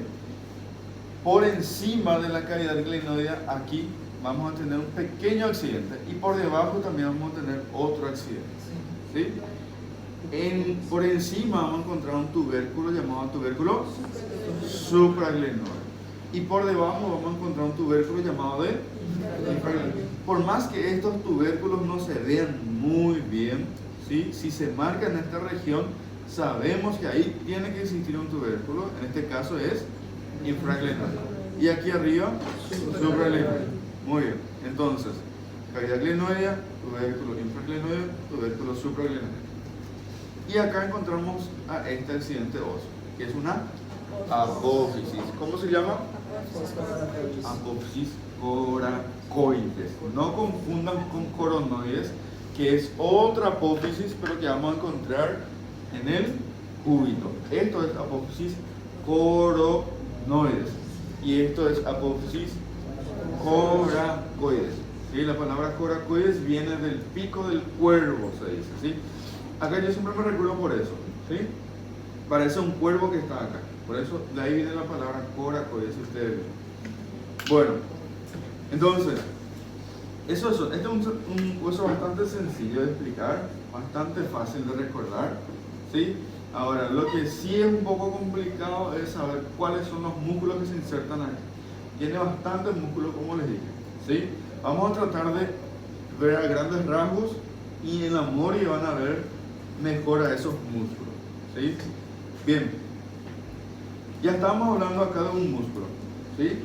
Por encima de la cavidad glenoidea, aquí vamos a tener un pequeño accidente, y por debajo también vamos a tener otro accidente, ¿sí? Por encima vamos a encontrar un tubérculo llamado tubérculo supraglenoide, y por debajo vamos a encontrar un tubérculo llamado de infraglenoide. Por más que estos tubérculos no se vean muy bien, ¿sí? Si se marca en esta región, sabemos que ahí tiene que existir un tubérculo. En este caso es infraglenoide, y aquí arriba supraglenoide. Muy bien, entonces cavidad glenoidea, tubérculo infraglenoide, tubérculo supraglenoide. Y acá encontramos a este accidente óseo, que es una apófisis. ¿Cómo se llama? Apófisis coracoides. No confundan con coronoides, que es otra apófisis, pero que vamos a encontrar en el cúbito. Esto es apófisis coronoides, y esto es apófisis coracoides. ¿Sí? La palabra coracoides viene del pico del cuervo, se dice, ¿sí? Acá yo siempre me recuerdo por eso, ¿sí? Parece un cuervo que está acá. Por eso de ahí viene la palabra coracoides, si ustedes ven. Bueno, entonces, este es un hueso bastante sencillo de explicar, bastante fácil de recordar, ¿sí? Ahora, lo que sí es un poco complicado es saber cuáles son los músculos que se insertan aquí. Tiene bastantes músculos, como les dije, ¿sí? Vamos a tratar de ver a grandes rasgos, y en la memoria van a ver mejor a esos músculos, ¿sí? Bien, Ya estábamos hablando acá de un músculo, ¿sí?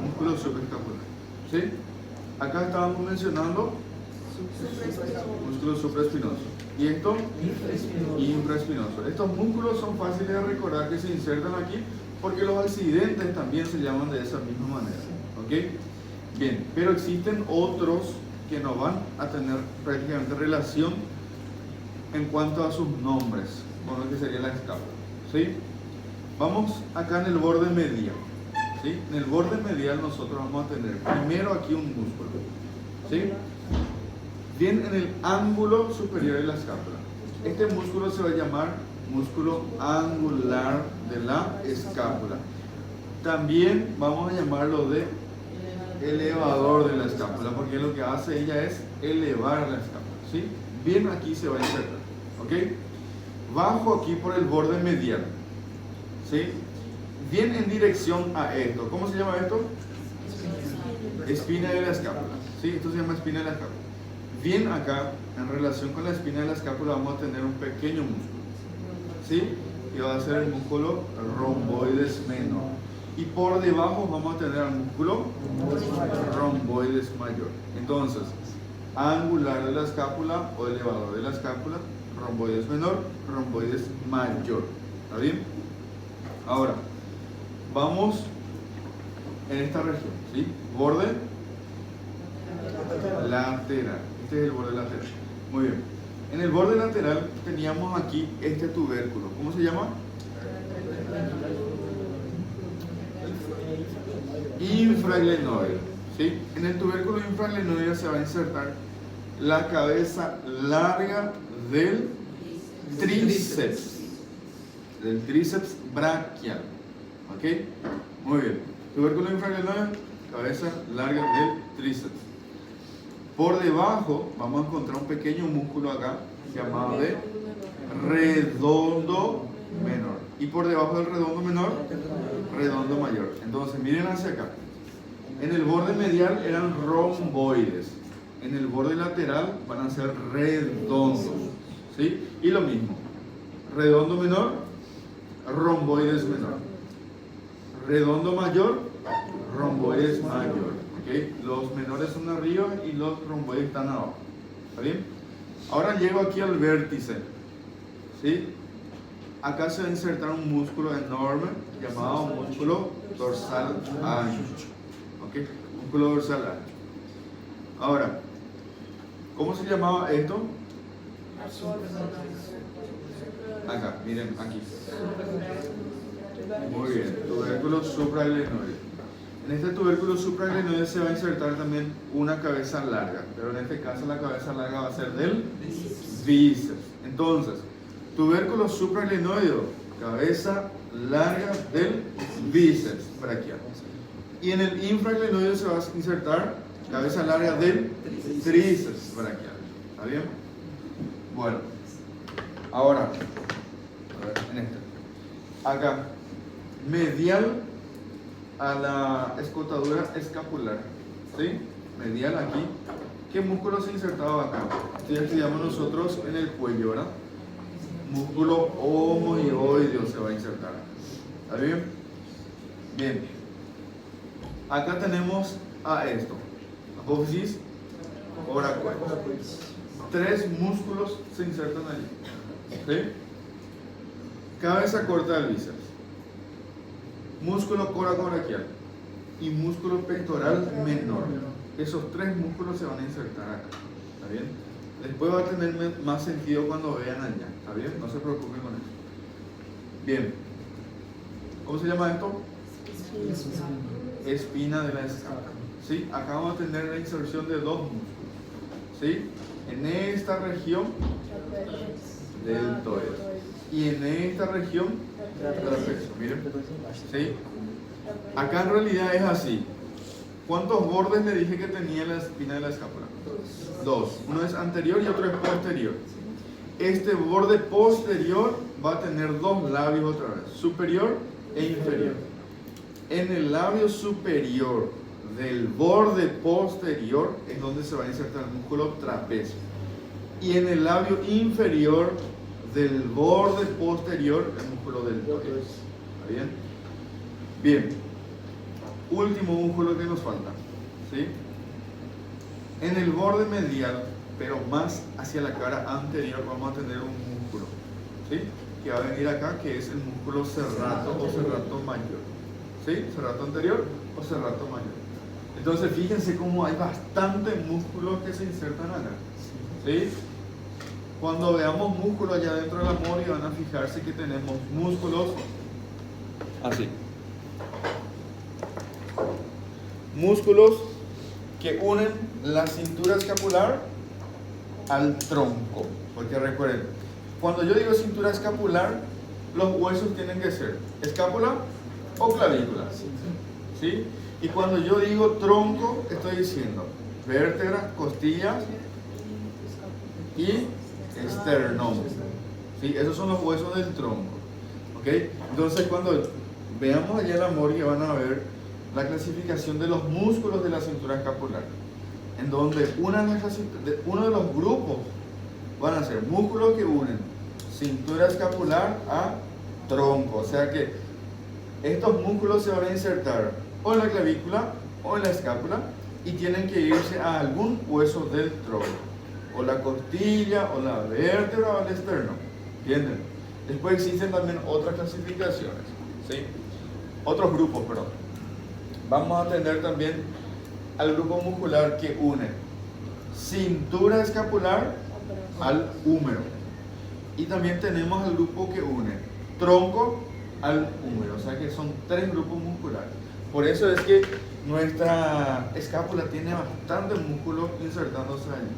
Músculo supraescapular, ¿sí? Acá estábamos mencionando músculo supraespinoso. ¿Y esto? Infraespinoso. Estos músculos son fáciles de recordar que se insertan aquí porque los accidentes también se llaman de esa misma manera. ¿Ok? Bien, pero existen otros que no van a tener prácticamente relación en cuanto a sus nombres con lo que sería la escápula. ¿Sí? Vamos acá en el borde medial. ¿Sí? En el borde medial nosotros vamos a tener primero aquí un músculo. ¿Sí? Bien en el ángulo superior de la escápula. Este músculo se va a llamar músculo angular de la escápula. También vamos a llamarlo de elevador de la escápula, porque lo que hace ella es elevar la escápula. ¿Sí? Bien aquí se va a insertar. ¿Ok? Bajo aquí por el borde medial. ¿Sí? Bien en dirección a esto. ¿Cómo se llama esto? Espina de la escápula. ¿Sí? Esto se llama espina de la escápula. Bien acá, en relación con la espina de la escápula, vamos a tener un pequeño músculo. ¿Sí? Que va a ser el músculo romboides menor. Y por debajo vamos a tener el músculo romboides mayor. Entonces, angular de la escápula o elevador de la escápula, romboides menor, romboides mayor. ¿Está bien? Ahora, vamos en esta región, ¿sí? Borde lateral. Este es el borde lateral. Muy bien. En el borde lateral teníamos aquí este tubérculo. ¿Cómo se llama? Infraglenoide. ¿Sí? En el tubérculo infraglenoide se va a insertar la cabeza larga del tríceps. Del tríceps braquial. ¿Ok? Muy bien. Tubérculo infraglenoide, cabeza larga del tríceps. Por debajo vamos a encontrar un pequeño músculo acá llamado de redondo menor. Y por debajo del redondo menor, redondo mayor. Entonces miren hacia acá. En el borde medial eran romboides. En el borde lateral van a ser redondos. ¿Sí? Y lo mismo. Redondo menor, romboides menor. Redondo mayor, romboides mayor. ¿Okay? Los menores son arriba y los romboides están abajo. ¿Está bien? Ahora llego aquí al vértice. ¿Sí? Acá se va a insertar un músculo enorme llamado músculo dorsal ancho. ¿Ok? Músculo dorsal ancho. Ahora, ¿cómo se llamaba esto? Acá, miren, aquí. Muy bien, tubérculo supraglenoide. En este tubérculo supraglenoide se va a insertar también una cabeza larga, pero en este caso la cabeza larga va a ser del bíceps. Entonces, tubérculo supraglenoide, cabeza larga del bíceps braquial. Y en el infraglenoide se va a insertar cabeza larga del tríceps braquial. ¿Está bien? Bueno, ahora, a ver, en este. Acá, medial a la escotadura escapular, ¿sí? Medial aquí. ¿Qué músculo se insertaba acá? Esto ya estudiamos nosotros en el cuello, ¿verdad? Músculo homoioideo se va a insertar. ¿Está bien? Bien. Acá tenemos a esto. Apófisis, coracoides. 3 músculos se insertan allí. ¿Sí? Cabeza corta del bíceps. Músculo coracobraquial y músculo pectoral menor. Esos 3 músculos se van a insertar acá. ¿Está bien? Después va a tener más sentido cuando vean allá. ¿Está bien? No se preocupen con eso. Bien. ¿Cómo se llama esto? Espina de la escápula. ¿Sí? Acá vamos a tener la inserción de 2 músculos. ¿Sí? En esta región deltoides. Y en esta región trapecio. Miren. ¿Sí? Acá en realidad es así. ¿Cuántos bordes le dije que tenía la espina de la escápula? 2. Uno es anterior y otro es posterior. Este borde posterior va a tener 2 labios otra vez, superior e inferior. En el labio superior del borde posterior es donde se va a insertar el músculo trapecio. Y en el labio inferior del borde posterior, el músculo deltoides. ¿Está bien? Bien. Último músculo que nos falta. ¿Sí? En el borde medial, pero más hacia la cara anterior, vamos a tener un músculo. ¿Sí? Que va a venir acá, que es el músculo serrato o serrato mayor. ¿Sí? Serrato anterior o serrato mayor. Entonces fíjense cómo hay bastantes músculos que se insertan acá. ¿Sí? Cuando veamos músculos allá dentro de la moria van a fijarse que tenemos músculos así. Músculos que unen la cintura escapular al tronco. Porque recuerden, cuando yo digo cintura escapular, los huesos tienen que ser escápula o clavícula. ¿Sí? Y cuando yo digo tronco, estoy diciendo vértebra, costillas y esternón. ¿Sí? Esos son los huesos del tronco. ¿Ok? Entonces cuando veamos allá la morgue van a ver la clasificación de los músculos de la cintura escapular, en donde uno de los grupos van a ser músculos que unen cintura escapular a tronco. O sea que estos músculos se van a insertar o en la clavícula o en la escápula y tienen que irse a algún hueso del tronco, o la costilla, o la vértebra, o el esternón. ¿Entienden? Después existen también otras clasificaciones, ¿sí? Otros grupos, perdón. Vamos a tener también al grupo muscular que une cintura escapular al húmero. Y también tenemos al grupo que une tronco al húmero. O sea que son 3 grupos musculares. Por eso es que nuestra escápula tiene bastante músculo insertándose allí.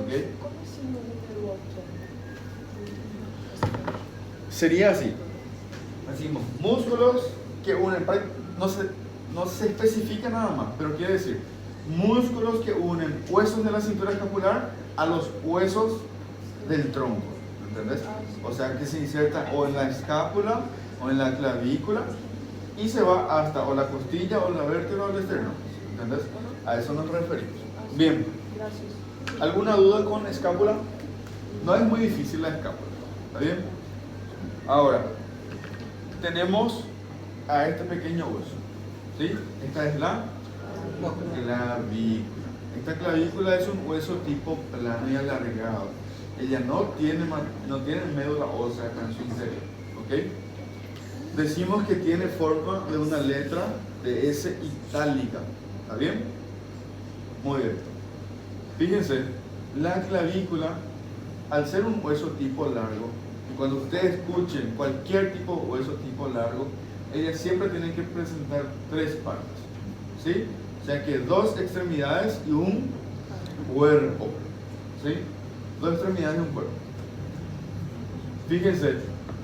¿Okay? ¿Cómo se llama el otro? Sería así. Decimos músculos que unen, no se especifica nada más, pero quiere decir músculos que unen huesos de la cintura escapular a los huesos del tronco. ¿Entendés? O sea que se inserta o en la escápula o en la clavícula y se va hasta o la costilla o la vértebra o el esternón. ¿Entendés? A eso nos referimos. Bien. Gracias. ¿Alguna duda con escápula? No es muy difícil la escápula. ¿Está bien? Ahora, tenemos a este pequeño hueso. ¿Sí? Esta es la clavícula. Esta clavícula es un hueso tipo plano y alargado. Ella no tiene médula ósea acá en su interior. ¿Ok? Decimos que tiene forma de una letra de S itálica. ¿Está bien? Muy bien. Fíjense, la clavícula, al ser un hueso tipo largo, y cuando ustedes escuchen cualquier tipo de hueso tipo largo, ella siempre tiene que presentar 3 partes. ¿Sí? O sea que 2 extremidades y un cuerpo. ¿Sí? 2 extremidades y un cuerpo. Fíjense,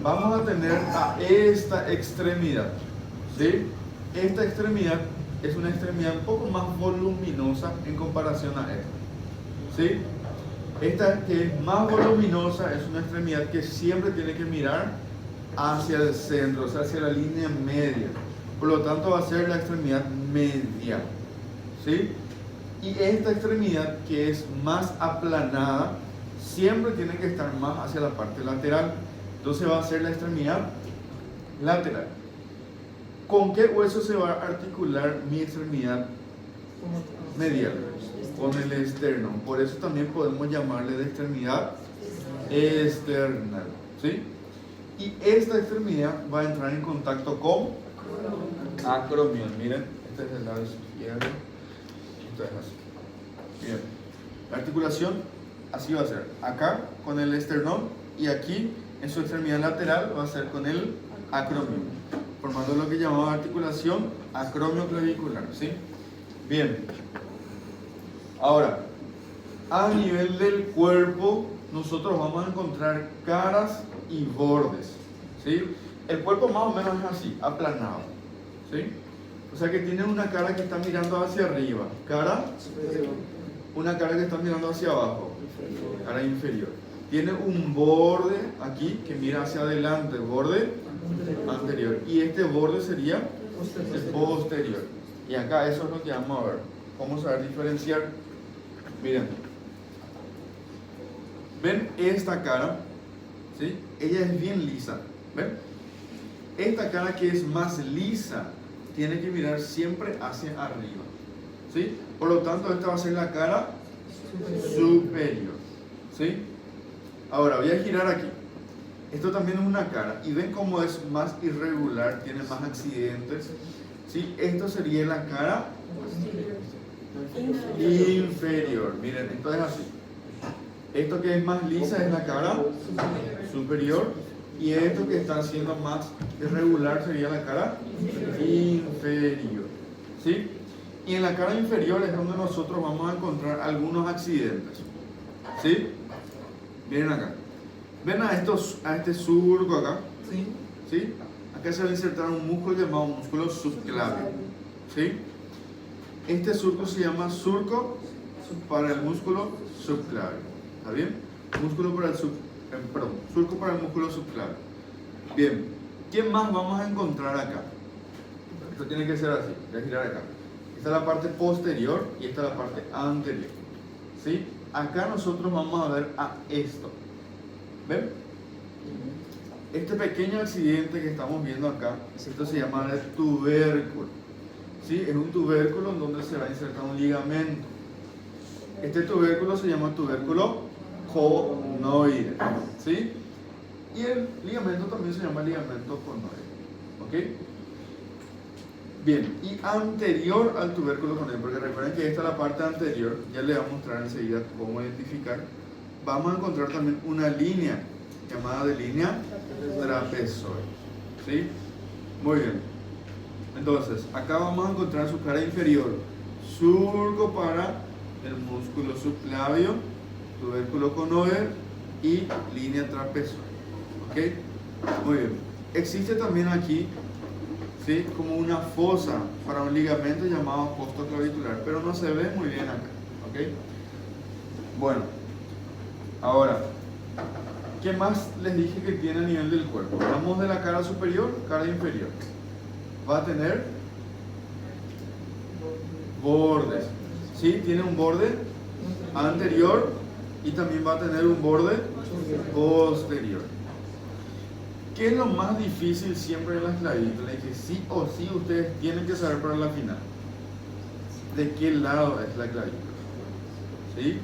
vamos a tener a esta extremidad. ¿Sí? Esta extremidad es una extremidad un poco más voluminosa en comparación a esta. ¿Sí? Esta que es más voluminosa es una extremidad que siempre tiene que mirar hacia el centro, o sea, hacia la línea media. Por lo tanto va a ser la extremidad media. ¿Sí? Y esta extremidad que es más aplanada siempre tiene que estar más hacia la parte lateral. Entonces va a ser la extremidad lateral. ¿Con qué hueso se va a articular mi extremidad medial? Con el esternón. Por eso también podemos llamarle de extremidad external. ¿Sí? Y esta extremidad va a entrar en contacto con acromion. Miren, este es el lado izquierdo. Esto es así. Bien. La articulación así va a ser. Acá con el esternón y aquí en su extremidad lateral va a ser con el acromion, formando lo que llamamos articulación acromioclavicular. ¿Sí? Bien. Ahora, a nivel del cuerpo, nosotros vamos a encontrar caras y bordes. ¿Sí? El cuerpo más o menos es así, aplanado. ¿Sí? O sea que tiene una cara que está mirando hacia arriba, cara, una cara que está mirando hacia abajo, cara inferior. Tiene un borde aquí que mira hacia adelante, el borde anterior. Y este borde sería el posterior. Y acá eso es lo que vamos a ver. Vamos a ver diferenciar. Miren, ven esta cara, ¿sí? Ella es bien lisa. ¿Ven? Esta cara que es más lisa tiene que mirar siempre hacia arriba, ¿sí? Por lo tanto, esta va a ser la cara superior, ¿sí? Ahora voy a girar aquí. Esto también es una cara. Y ven cómo es más irregular, tiene más accidentes, ¿sí? Esto sería la cara inferior. Miren, esto es así. Esto que es más lisa es la cara superior. Y esto que está siendo más irregular sería la cara inferior, ¿sí? Y en la cara inferior es donde nosotros vamos a encontrar algunos accidentes, ¿sí? Miren acá. ¿Ven a este surco acá? ¿Sí? Acá se va a insertar un músculo llamado músculo subclavio, ¿sí? Este surco se llama surco para el músculo subclavio. ¿Está bien? Músculo para el surco para el músculo subclavio. Bien, ¿qué más vamos a encontrar acá? Esto tiene que ser así. Voy a girar acá. Esta es la parte posterior y esta es la parte anterior, ¿sí? Acá nosotros vamos a ver a esto. ¿Ven? Este pequeño accidente que estamos viendo acá, esto se llama el tubérculo, ¿sí? Es un tubérculo en donde se va a insertar un ligamento. Este tubérculo se llama tubérculo conoide, ¿sí? Y el ligamento también se llama ligamento conoide, ¿ok? Bien, y anterior al tubérculo conoide, porque recuerden que esta es la parte anterior, ya les voy a mostrar enseguida cómo identificar. Vamos a encontrar también una línea llamada de línea trapezoide, ¿sí? Muy bien. Entonces, acá vamos a encontrar su cara inferior, surco para el músculo subclavio, tubérculo conoide y línea trapezoide, ¿ok? Muy bien. Existe también aquí, ¿sí?, como una fosa para un ligamento llamado costoclaviculaar, pero no se ve muy bien acá, ¿ok? Bueno, ahora, ¿qué más les dije que tiene a nivel del cuerpo? Hablamos de la cara superior, cara inferior. Va a tener bordes, ¿sí? Tiene un borde anterior y también va a tener un borde posterior. ¿Qué es lo más difícil siempre en las clavículas? Y que sí o sí ustedes tienen que saber para la final. ¿De qué lado es la clavícula? ¿Sí?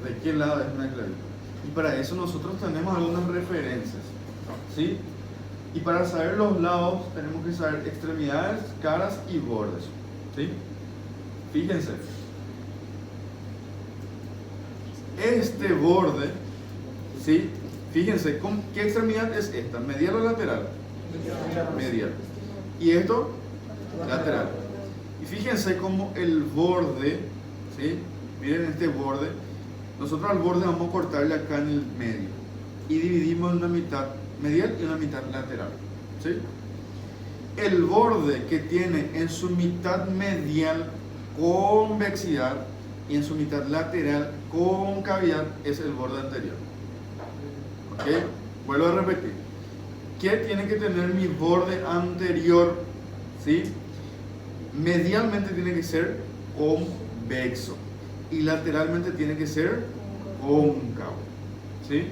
¿De qué lado es una clavícula? Y para eso nosotros tenemos algunas referencias, ¿sí? Y para saber los lados tenemos que saber extremidades, caras y bordes, ¿sí? Fíjense. Este borde, ¿sí? Fíjense, ¿qué extremidad es esta? ¿Medial o lateral? Medial. ¿Y esto? Lateral. Y fíjense cómo el borde, ¿sí? Miren este borde. Nosotros al borde vamos a cortarle acá en el medio. Y dividimos en una mitad medial y una mitad lateral, ¿sí? El borde que tiene en su mitad medial convexidad y en su mitad lateral concavidad es el borde anterior. ¿Ok? Vuelvo a repetir. ¿Qué tiene que tener mi borde anterior? ¿Sí? Medialmente tiene que ser convexo y lateralmente tiene que ser cóncavo, ¿sí?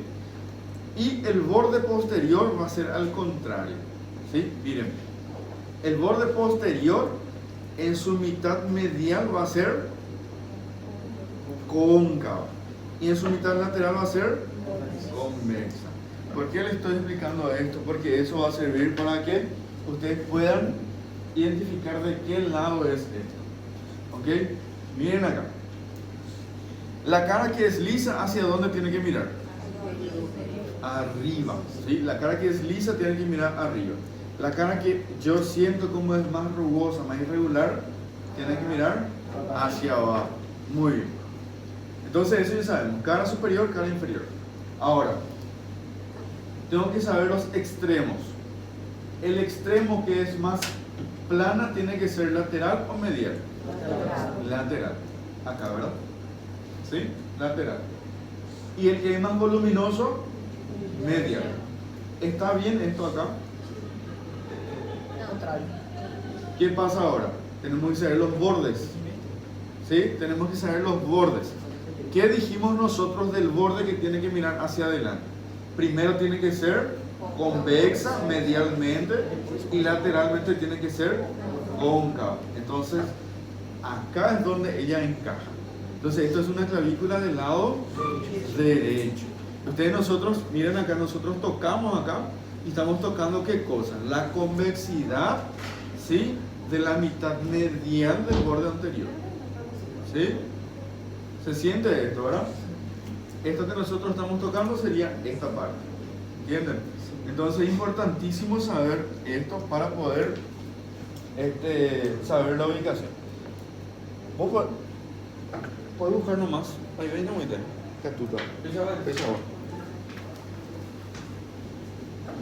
Y el borde posterior va a ser al contrario, ¿sí? Miren, el borde posterior en su mitad medial va a ser cóncavo y en su mitad lateral va a ser convexa. ¿Por qué les estoy explicando esto? Porque eso va a servir para que ustedes puedan identificar de qué lado es esto, ¿ok? Miren acá. La cara que es lisa, ¿hacia dónde tiene que mirar? Arriba, ¿sí? La cara que es lisa tiene que mirar arriba. La cara que yo siento como es más rugosa, más irregular, tiene que mirar hacia abajo. Muy bien. Entonces eso ya sabemos, cara superior, cara inferior. Ahora, tengo que saber los extremos. El extremo que es más plana tiene que ser lateral o medial. Lateral. Acá, ¿verdad? ¿Sí? Lateral. Y el que es más voluminoso, medial. ¿Está bien esto acá? ¿Qué pasa ahora? Tenemos que saber los bordes. ¿Sí? Tenemos que saber los bordes. ¿Qué dijimos nosotros del borde que tiene que mirar hacia adelante? primero tiene que ser convexa medialmente y lateralmente tiene que ser cóncava. Entonces, acá es donde ella encaja. Entonces, esto es una clavícula del lado derecho. Ustedes nosotros, miren acá, nosotros tocamos acá y estamos tocando ¿qué cosa? La convexidad, ¿sí?, de la mitad medial del borde anterior. ¿Sí? ¿Se siente esto, verdad? Esto que nosotros estamos tocando sería esta parte. ¿Entienden? Entonces es importantísimo saber esto para poder saber la ubicación. Vos podés buscar nomás. Ahí ven, no me te. Catuta.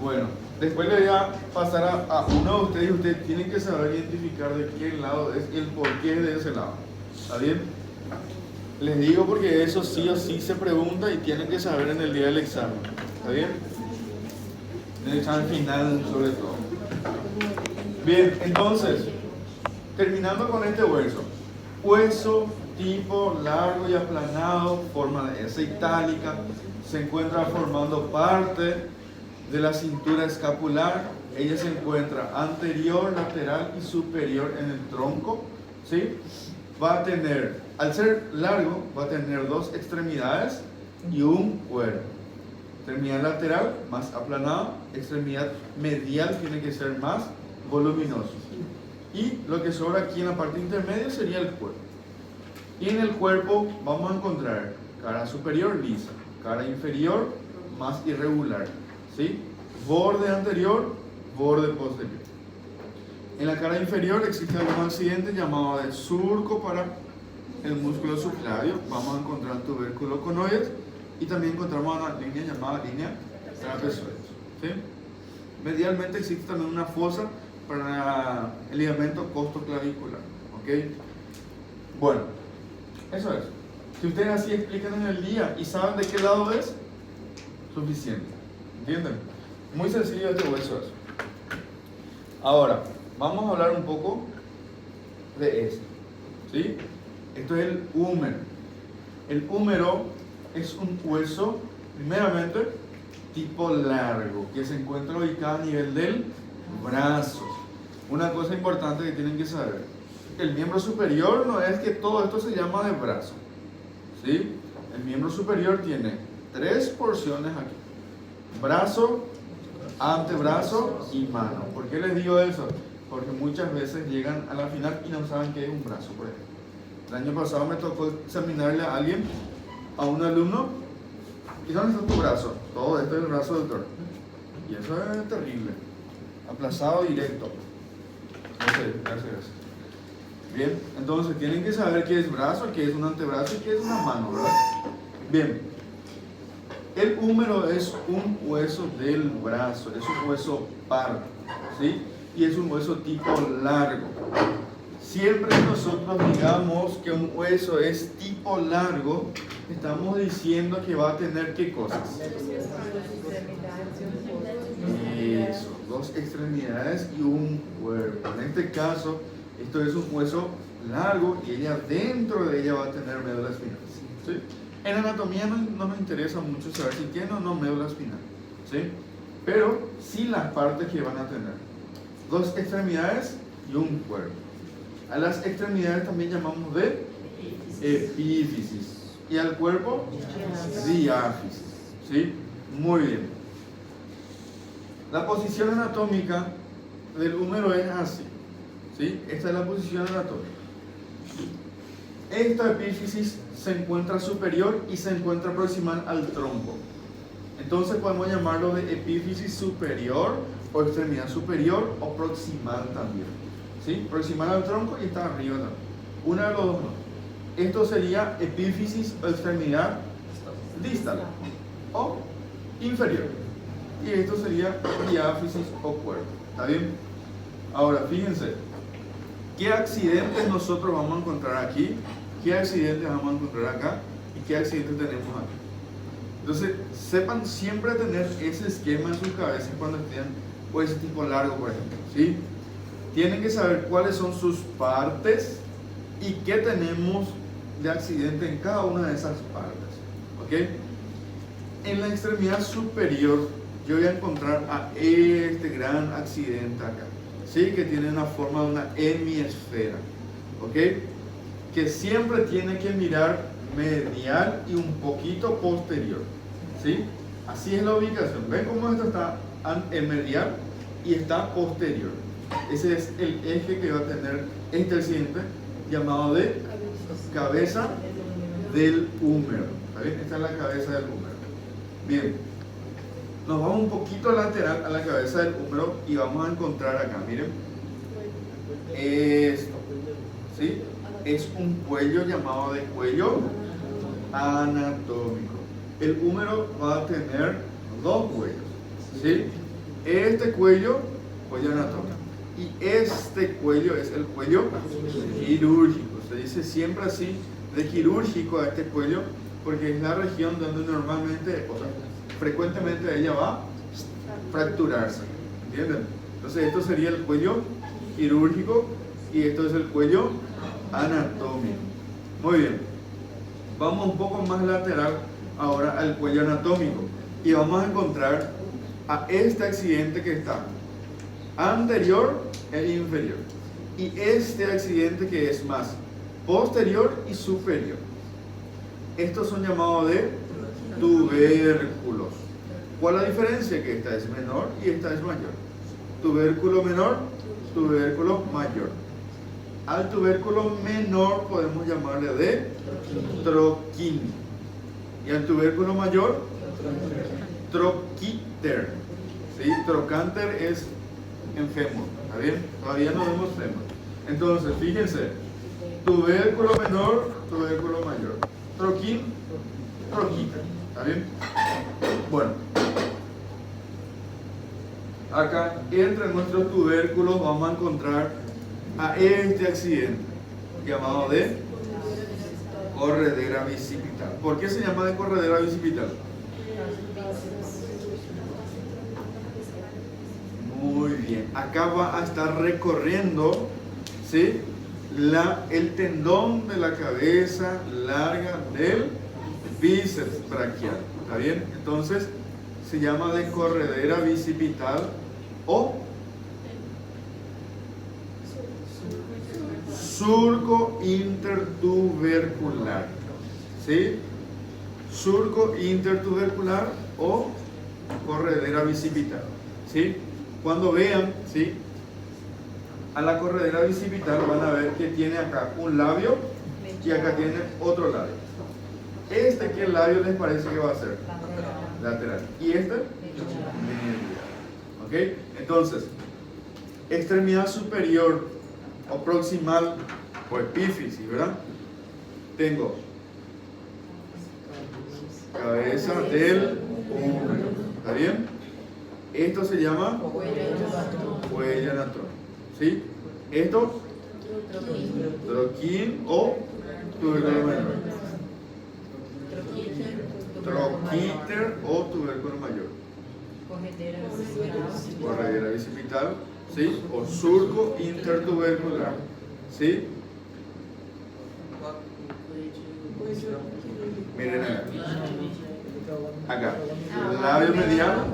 Bueno, después le voy a pasar a uno de ustedes y ustedes tienen que saber identificar de qué lado es y el porqué de ese lado. ¿Está bien? Les digo porque eso sí o sí se pregunta y tienen que saber en el día del examen. ¿Está bien? En el examen final sobre todo. Bien, entonces, terminando con este hueso. Hueso tipo largo y aplanado, forma de S itálica, se encuentra formando parte de la cintura escapular. Ella se encuentra anterior, lateral y superior en el tronco, ¿sí? Va a tener, al ser largo, va a tener dos extremidades y un cuerpo. Extremidad lateral más aplanada, extremidad medial tiene que ser más voluminoso. Y lo que sobra aquí en la parte intermedia sería el cuerpo. Y en el cuerpo vamos a encontrar cara superior lisa, cara inferior más irregular, ¿sí? Borde anterior, borde posterior. En la cara inferior existe algún accidente llamado de surco para el músculo subclavio. Vamos a encontrar tubérculo conoides y también encontramos una línea llamada línea trapezoidal, ¿sí? Medialmente existe también una fosa para el ligamento costoclavicular, ¿ok? Bueno, eso es. Si ustedes así explican en el día y saben de qué lado es, suficiente. ¿Entienden? Muy sencillo este hueso es. Ahora, vamos a hablar un poco de esto, ¿sí? Esto es el húmero. El húmero es un hueso, primeramente, tipo largo, que se encuentra ubicado a nivel del brazo. Una cosa importante que tienen que saber: el miembro superior no es que todo esto se llama de brazo, ¿sí? El miembro superior tiene tres porciones aquí: brazo, antebrazo y mano. ¿Por qué les digo eso? Porque muchas veces llegan a la final y no saben qué es un brazo, por ejemplo. El año pasado me tocó examinarle a alguien, a un alumno, ¿y dónde está tu brazo? Todo esto es el brazo, doctor. Y eso es terrible. Aplazado directo. No sé, gracias. Bien, entonces tienen que saber qué es brazo, qué es un antebrazo y qué es una mano, ¿verdad? Bien, el húmero es un hueso del brazo, es un hueso par, ¿sí? Y es un hueso tipo largo. Siempre que nosotros digamos que un hueso es tipo largo, estamos diciendo que va a tener ¿qué cosas? Eso, dos extremidades y un cuerpo. En este caso, esto es un hueso largo y ella dentro de ella va a tener médula espinal, ¿sí? En anatomía no nos interesa mucho saber si tiene o no médula espinal, ¿sí? Pero sí las partes que van a tener: dos extremidades y un cuerpo. A las extremidades también llamamos de epífisis y al cuerpo diáfisis, ¿sí? Muy bien. La posición anatómica del húmero es así, ¿sí? Esta es la posición anatómica. Esta epífisis se encuentra superior y se encuentra proximal al tronco. Entonces podemos llamarlo de epífisis superior o extremidad superior o proximal también, ¿sí? Proximal al tronco y está arriba también. Una de los dos no. Esto sería epífisis o extremidad distal o inferior. Y esto sería diáfisis o cuerpo. ¿Está bien? Ahora, fíjense, ¿qué accidentes nosotros vamos a encontrar aquí? ¿Qué accidentes vamos a encontrar acá? ¿Y qué accidentes tenemos aquí? Entonces, sepan siempre tener ese esquema en sus cabezas cuando estén ese tipo largo, por ejemplo, ¿sí? Tienen que saber cuáles son sus partes y qué tenemos de accidente en cada una de esas partes, ¿ok? En la extremidad superior yo voy a encontrar a este gran accidente acá, ¿sí? Que tiene una forma de una hemisfera, ¿ok? Que siempre tiene que mirar medial y un poquito posterior, ¿sí? Así es la ubicación. ¿Ven cómo esto está en medial y está posterior? Ese es el eje que va a tener este accidente, llamado de cabeza del húmero. ¿Está bien? Esta es la cabeza del húmero. Bien, nos vamos un poquito lateral a la cabeza del húmero y vamos a encontrar acá, miren, esto, ¿sí? Es un cuello llamado de cuello anatómico. El húmero va a tener dos cuellos, ¿sí? Este cuello anatómico, y este cuello es el cuello quirúrgico. Se dice siempre así, de quirúrgico a este cuello, porque es la región donde normalmente, o sea, frecuentemente ella va a fracturarse, ¿entienden? Entonces esto sería el cuello quirúrgico y esto es el cuello anatómico. Muy bien, vamos un poco más lateral ahora al cuello anatómico y vamos a encontrar a este accidente que está anterior e inferior, y este accidente que es más posterior y superior. Estos son llamados de tubérculos. ¿Cuál es la diferencia? Que esta es menor y esta es mayor. Tubérculo menor, tubérculo mayor. Al tubérculo menor podemos llamarle de troquín, y al tubérculo mayor troquíter, ¿sí? Trocánter es en fémur, ¿está bien? Todavía no vemos fémur. Entonces, fíjense, tubérculo menor, tubérculo mayor. Troquín, troquíter, ¿está bien? Bueno, acá entre nuestros tubérculos vamos a encontrar a este accidente llamado de corredera bicipital. ¿Por qué se llama de corredera bicipital? Muy bien, acá va a estar recorriendo, ¿sí?, el tendón de la cabeza larga del bíceps braquial, ¿está bien? Entonces se llama de corredera bicipital o surco intertubercular, ¿sí? Surco intertubercular o corredera bicipital, ¿sí? Cuando vean, ¿sí?, a la corredera bicipital van a ver que tiene acá un labio y acá tiene otro labio. ¿Qué labio les parece que va a ser? Lateral. ¿Y medial? ¿Ok? Entonces, extremidad superior o proximal o epífisis, ¿verdad? Tengo cabeza del húmero, ¿está bien? Esto se llama cuello anatómico, ¿sí? Esto, troquín o tubérculo menor. Troquíter o tubérculo mayor. Corredera bicipital, ¿sí? O surco intertubercular, ¿sí? Miren acá. Acá, labio medial,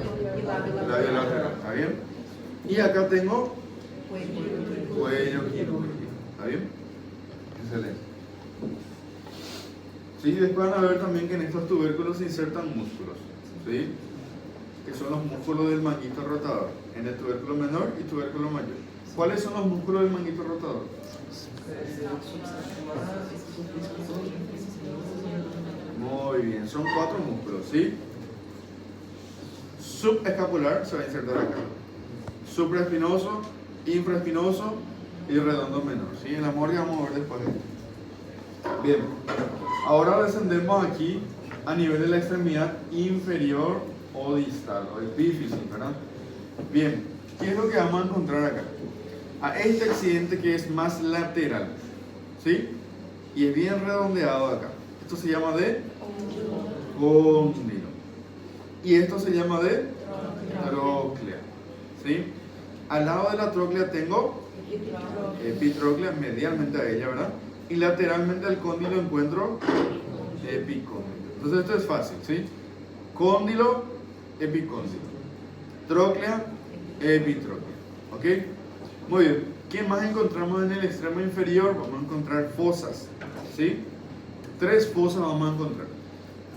labio lateral, ¿está bien? Y acá tengo cuello quirúrgico, ¿está bien? Excelente. Sí, después van a ver también que en estos tubérculos se insertan músculos, ¿sí?, que son los músculos del manguito rotador, en el tubérculo menor y tubérculo mayor. ¿Cuáles son los músculos del manguito rotador? Muy bien, son 4 músculos, ¿sí? Subescapular se va a insertar acá, supraespinoso, infraespinoso y redondo menor, ¿sí? En la morgue vamos a ver después. Bien, ahora descendemos aquí a nivel de la extremidad inferior o distal, o epífisis, ¿verdad? Bien, ¿qué es lo que vamos a encontrar acá? A este accidente que es más lateral, ¿sí? Y es bien redondeado acá. Esto se llama de cóndilo. Y esto se llama de tróclea, ¿sí? Al lado de la tróclea tengo epitróclea, medialmente a ella, ¿verdad? Y lateralmente al cóndilo encuentro epicóndilo. Entonces esto es fácil, ¿sí? cóndilo, epicóndilo. Tróclea, epitróclea. ¿Ok? Muy bien. ¿Qué más encontramos en el extremo inferior? Vamos a encontrar fosas. ¿Sí? 3 fosas vamos a encontrar.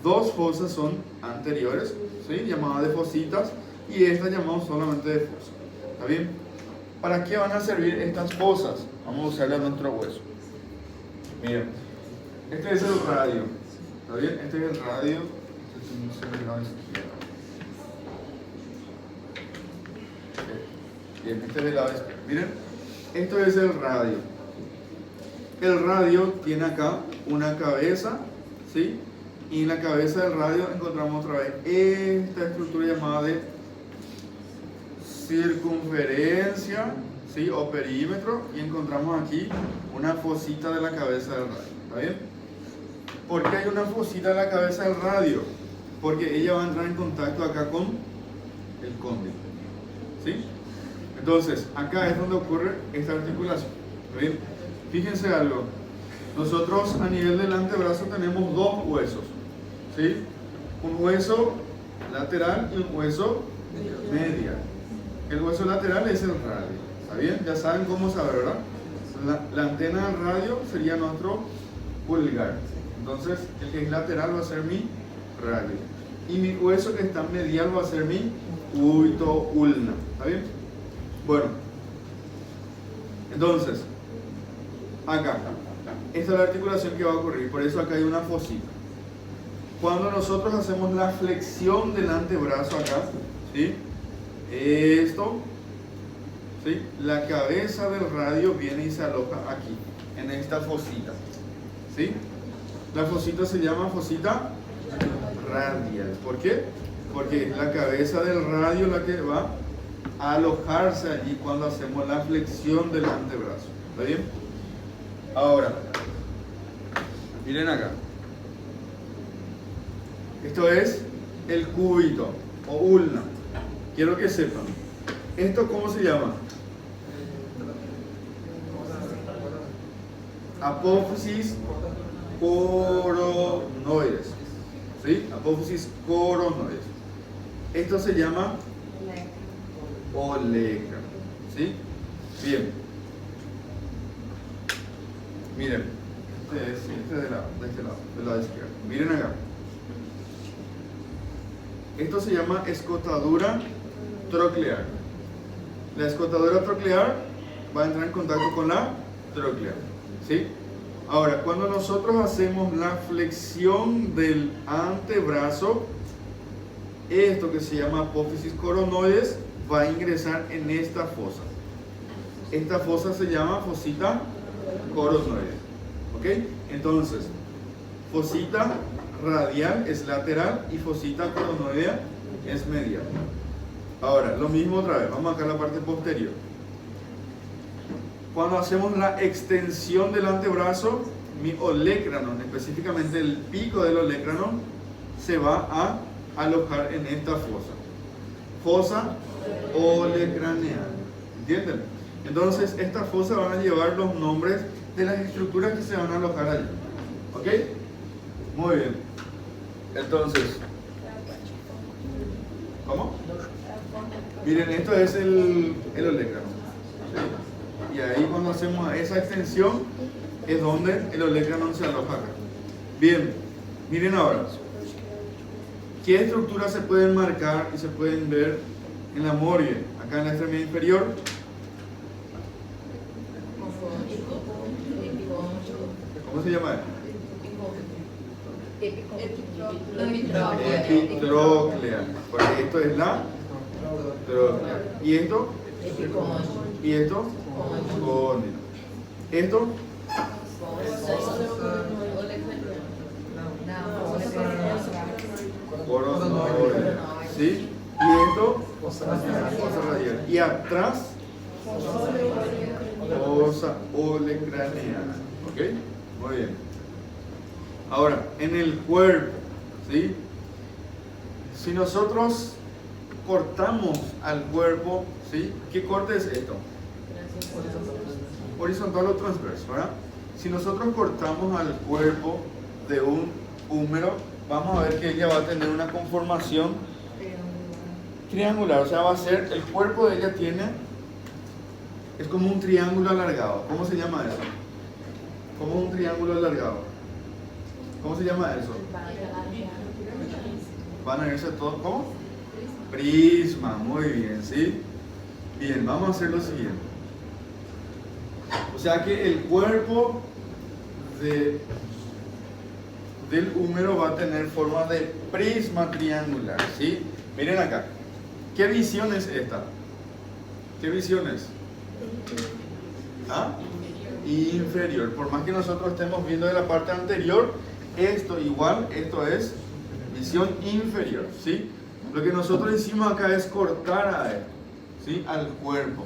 2 fosas son anteriores, ¿sí? Llamadas de fositas, y esta llamamos solamente de fosa. ¿Está bien? ¿Para qué van a servir estas fosas? Vamos a usarle a nuestro hueso. Miren, este es el radio. ¿Está bien? Este es el radio. Este es el lado izquierdo. Bien, este es el lado izquierdo. Miren, esto es el radio. El radio tiene acá una cabeza, ¿sí? Y en la cabeza del radio encontramos otra vez esta estructura llamada de circunferencia, ¿sí? O perímetro, y encontramos aquí una fosita de la cabeza del radio. ¿Está bien? ¿Por qué hay una fosita de la cabeza del radio? Porque ella va a entrar en contacto acá con el cóndilo, ¿sí? Entonces, acá es donde ocurre esta articulación. ¿Está bien? Fíjense algo. Nosotros a nivel del antebrazo tenemos 2 huesos, ¿sí? Un hueso lateral y un hueso medial. El hueso lateral es el radio. ¿Está bien? Ya saben cómo saber, ¿verdad? La antena del radio sería nuestro pulgar. Entonces, el que es lateral va a ser mi radio. Y mi hueso que está medial va a ser mi cúbito ulna. ¿Está bien? Bueno. Entonces, acá. Esta es la articulación que va a ocurrir. Por eso acá hay una fosita. Cuando nosotros hacemos la flexión del antebrazo acá, ¿sí? Esto, ¿sí? La cabeza del radio viene y se aloja aquí, en esta fosita, ¿sí? La fosita se llama fosita radial. ¿Por qué? Porque es la cabeza del radio la que va a alojarse allí cuando hacemos la flexión del antebrazo. ¿Está bien? Ahora, miren acá. Esto es el cúbito o ulna. Quiero que sepan. ¿Esto cómo se llama? Apófisis coronoides. ¿Sí? Apófisis coronoides. Esto se llama olecra. ¿Sí? Bien. Miren. Este de este lado, del lado izquierdo. Miren acá. Esto se llama escotadura troclear. La escotadura troclear va a entrar en contacto con la troclear. ¿Sí? Ahora, cuando nosotros hacemos la flexión del antebrazo, esto que se llama apófisis coronoides va a ingresar en esta fosa. Esta fosa se llama fosita coronoide. ¿Ok? Entonces, fosita radial es lateral y fosita coronoidea es medial. Ahora, lo mismo otra vez. Vamos acá a la parte posterior. Cuando hacemos la extensión del antebrazo, mi olecranon, específicamente el pico del olecranon, se va a alojar en esta fosa. Fosa olecraneal. ¿Entienden? Entonces, estas fosas van a llevar los nombres de las estructuras que se van a alojar allí. ¿Ok? Muy bien. Entonces, ¿cómo? Miren, esto es el olecranon. ¿Sí? Y ahí cuando hacemos esa extensión es donde el olecranon se aloja acá. Bien, miren ahora. ¿Qué estructuras se pueden marcar y se pueden ver en la morgue? Acá en la extremidad inferior. ¿Cómo se llama? Epitróclea. Porque esto es la tróclea. ¿Y esto? ¿Y esto? Cóndilo. ¿Esto? Coronoide. ¿Sí? ¿Y esto? Fosa radial. Y atrás, fosa olecraneal. ¿Ok? Muy bien. Ahora, en el cuerpo, ¿sí? Si nosotros cortamos al cuerpo, ¿sí? ¿Qué corte es esto? Horizontal o transverso, ¿verdad? Si nosotros cortamos al cuerpo de un húmero, vamos a ver que ella va a tener una conformación triangular, o sea, va a ser, el cuerpo de ella es como un triángulo alargado. ¿Cómo se llama eso? Como un triángulo alargado. ¿Cómo se llama eso? Van a verse todos, ¿cómo? Prisma, muy bien, ¿sí? Bien, vamos a hacer lo siguiente. O sea que el cuerpo del húmero va a tener forma de prisma triangular, ¿sí? Miren acá. ¿Qué visión es esta? ¿Qué visión es? ¿Ah? Inferior. Por más que nosotros estemos viendo de la parte anterior, esto es visión inferior, ¿sí? Lo que nosotros hicimos acá es cortar a él, ¿sí? Al cuerpo.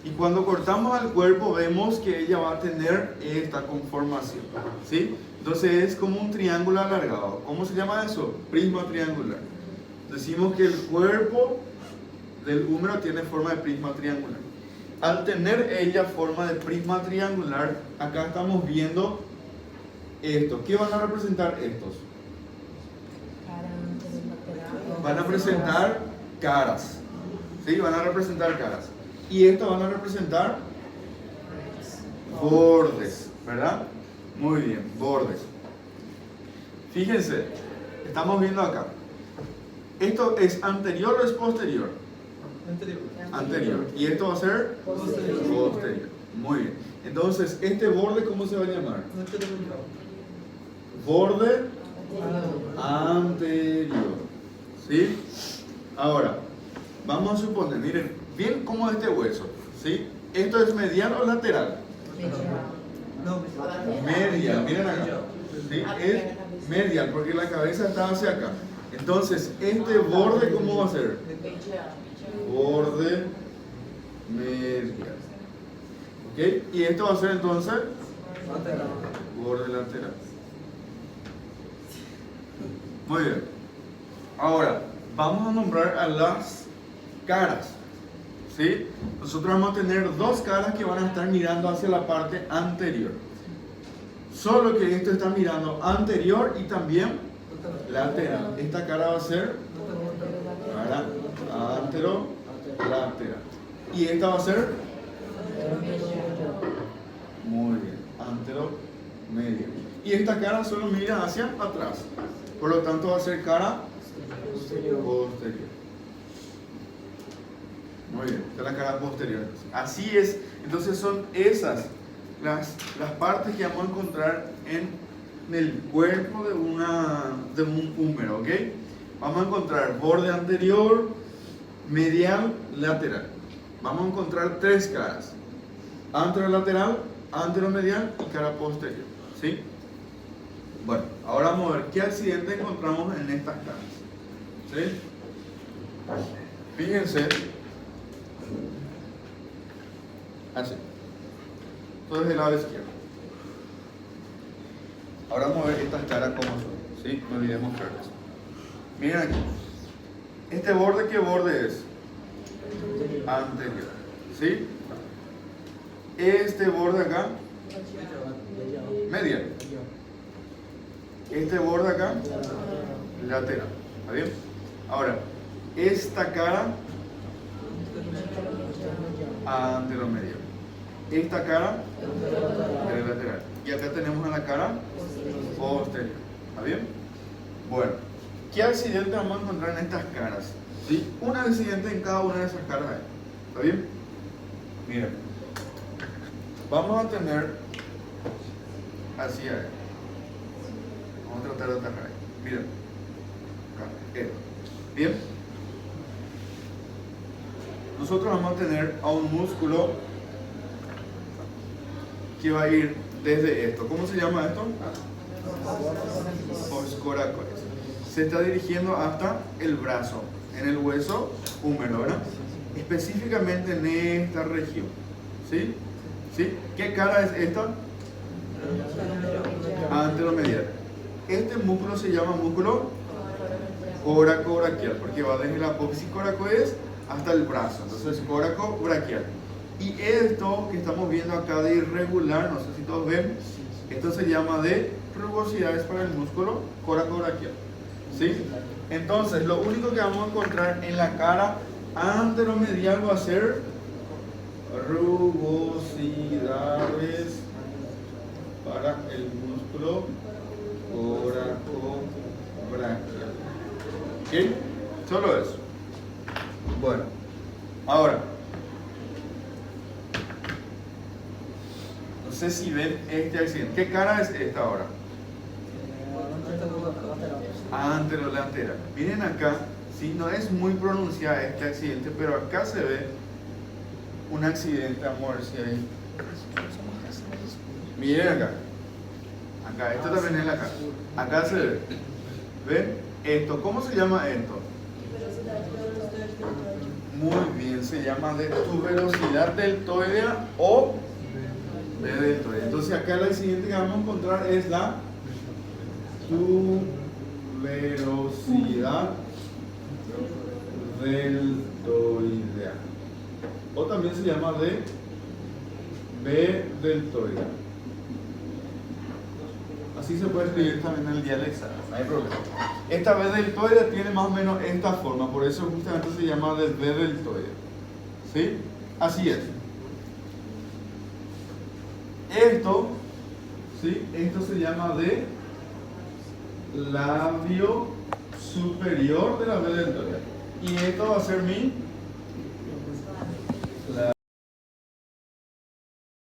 Y cuando cortamos al cuerpo vemos que ella va a tener esta conformación, ¿sí? Entonces es como un triángulo alargado. ¿Cómo se llama eso? Prisma triangular. Decimos que el cuerpo del húmero tiene forma de prisma triangular. Al tener ella forma de prisma triangular, acá estamos viendo esto. ¿Qué van a representar estos? Van a presentar caras, ¿sí? Van a representar caras. Y estos van a representar bordes, ¿verdad? Muy bien, bordes. Fíjense, estamos viendo acá. ¿Esto es anterior o es posterior? Anterior. ¿Y esto va a ser? Posterior. Muy bien. Entonces, ¿este borde cómo se va a llamar? Borde anterior. ¿Sí? Ahora, vamos a suponer, miren, bien cómo es este hueso. ¿Sí? ¿Esto es medial o lateral? Medial, miren acá. ¿Sí? Es medial porque la cabeza está hacia acá. Entonces, este borde, ¿cómo va a ser? Borde medial. ¿Ok? Y esto va a ser entonces borde lateral. Muy bien. Ahora, vamos a nombrar a las caras. ¿Sí? Nosotros vamos a tener dos caras que van a estar mirando hacia la parte anterior. Solo que esto está mirando anterior y también lateral. Esta cara va a ser cara antero-lateral. Y esta va a ser muy bien, antero-media. Y esta cara solo mira hacia atrás. Por lo tanto va a ser cara posterior. Muy bien, esta es la cara posterior. Así es. Entonces son esas las partes que vamos a encontrar en el cuerpo de un húmero, ¿ok? Vamos a encontrar borde anterior, medial, lateral. Vamos a encontrar tres caras: anterolateral, anteromedial y cara posterior, ¿sí? Bueno, ahora vamos a ver qué accidente encontramos en estas caras, ¿sí? Fíjense, así. Entonces del lado izquierdo. Ahora vamos a ver estas caras como son, ¿sí? No olvidemos mostrarles. Miren aquí. ¿Este borde qué borde es? Anterior, ¿sí? Este borde acá, medial. Este borde acá, lateral. ¿Está bien? Ahora, esta cara, anteromedial. Esta cara, lateral. Y acá tenemos a la cara posterior. ¿Está bien? Bueno, ¿qué accidente vamos a encontrar en estas caras? ¿Sí? Un accidente en cada una de esas caras hay. ¿Está bien? Miren, vamos a tener así ahí. Vamos a tratar de atacar ahí. Miren, acá, esto. Bien. Nosotros vamos a tener a un músculo que va a ir desde esto. ¿Cómo se llama esto? Os coracoides. Se está dirigiendo hasta el brazo, en el hueso húmero, ¿verdad? Específicamente en esta región. ¿Sí? ¿Sí? ¿Qué cara es esta? Anteromedial. Este músculo se llama músculo coracobraquial, porque va desde la apófisis coracoides hasta el brazo. Entonces, coracobraquial. Y esto que estamos viendo acá de irregular, no sé si todos ven, esto se llama de rugosidades para el músculo coracobraquial. ¿Sí? Entonces, lo único que vamos a encontrar en la cara anteromedial va a ser rugosidades para el músculo coracobrachial. ¿Ok? Solo eso. Bueno, ahora, no sé si ven este accidente. ¿Qué cara es esta ahora? Anterolateral. Miren acá, si no es muy pronunciada este accidente, pero acá se ve un accidente, amor, si hay. Miren acá. Acá, esto también es la cara. Acá se ve. ¿Ven? Esto, ¿cómo se llama esto? Muy bien, se llama de tuberosidad deltoidea o de deltoidea. Entonces acá el accidente que vamos a encontrar es la tuberosidad deltoidea. O también se llama de B deltoidea. Así se puede escribir también en el dialecto, no hay problema. Esta B deltoidea tiene más o menos esta forma, por eso justamente se llama de B deltoidea. ¿Sí? Así es. Esto, ¿sí? Esto se llama de labio superior de la B deltoidea. Y esto va a ser mi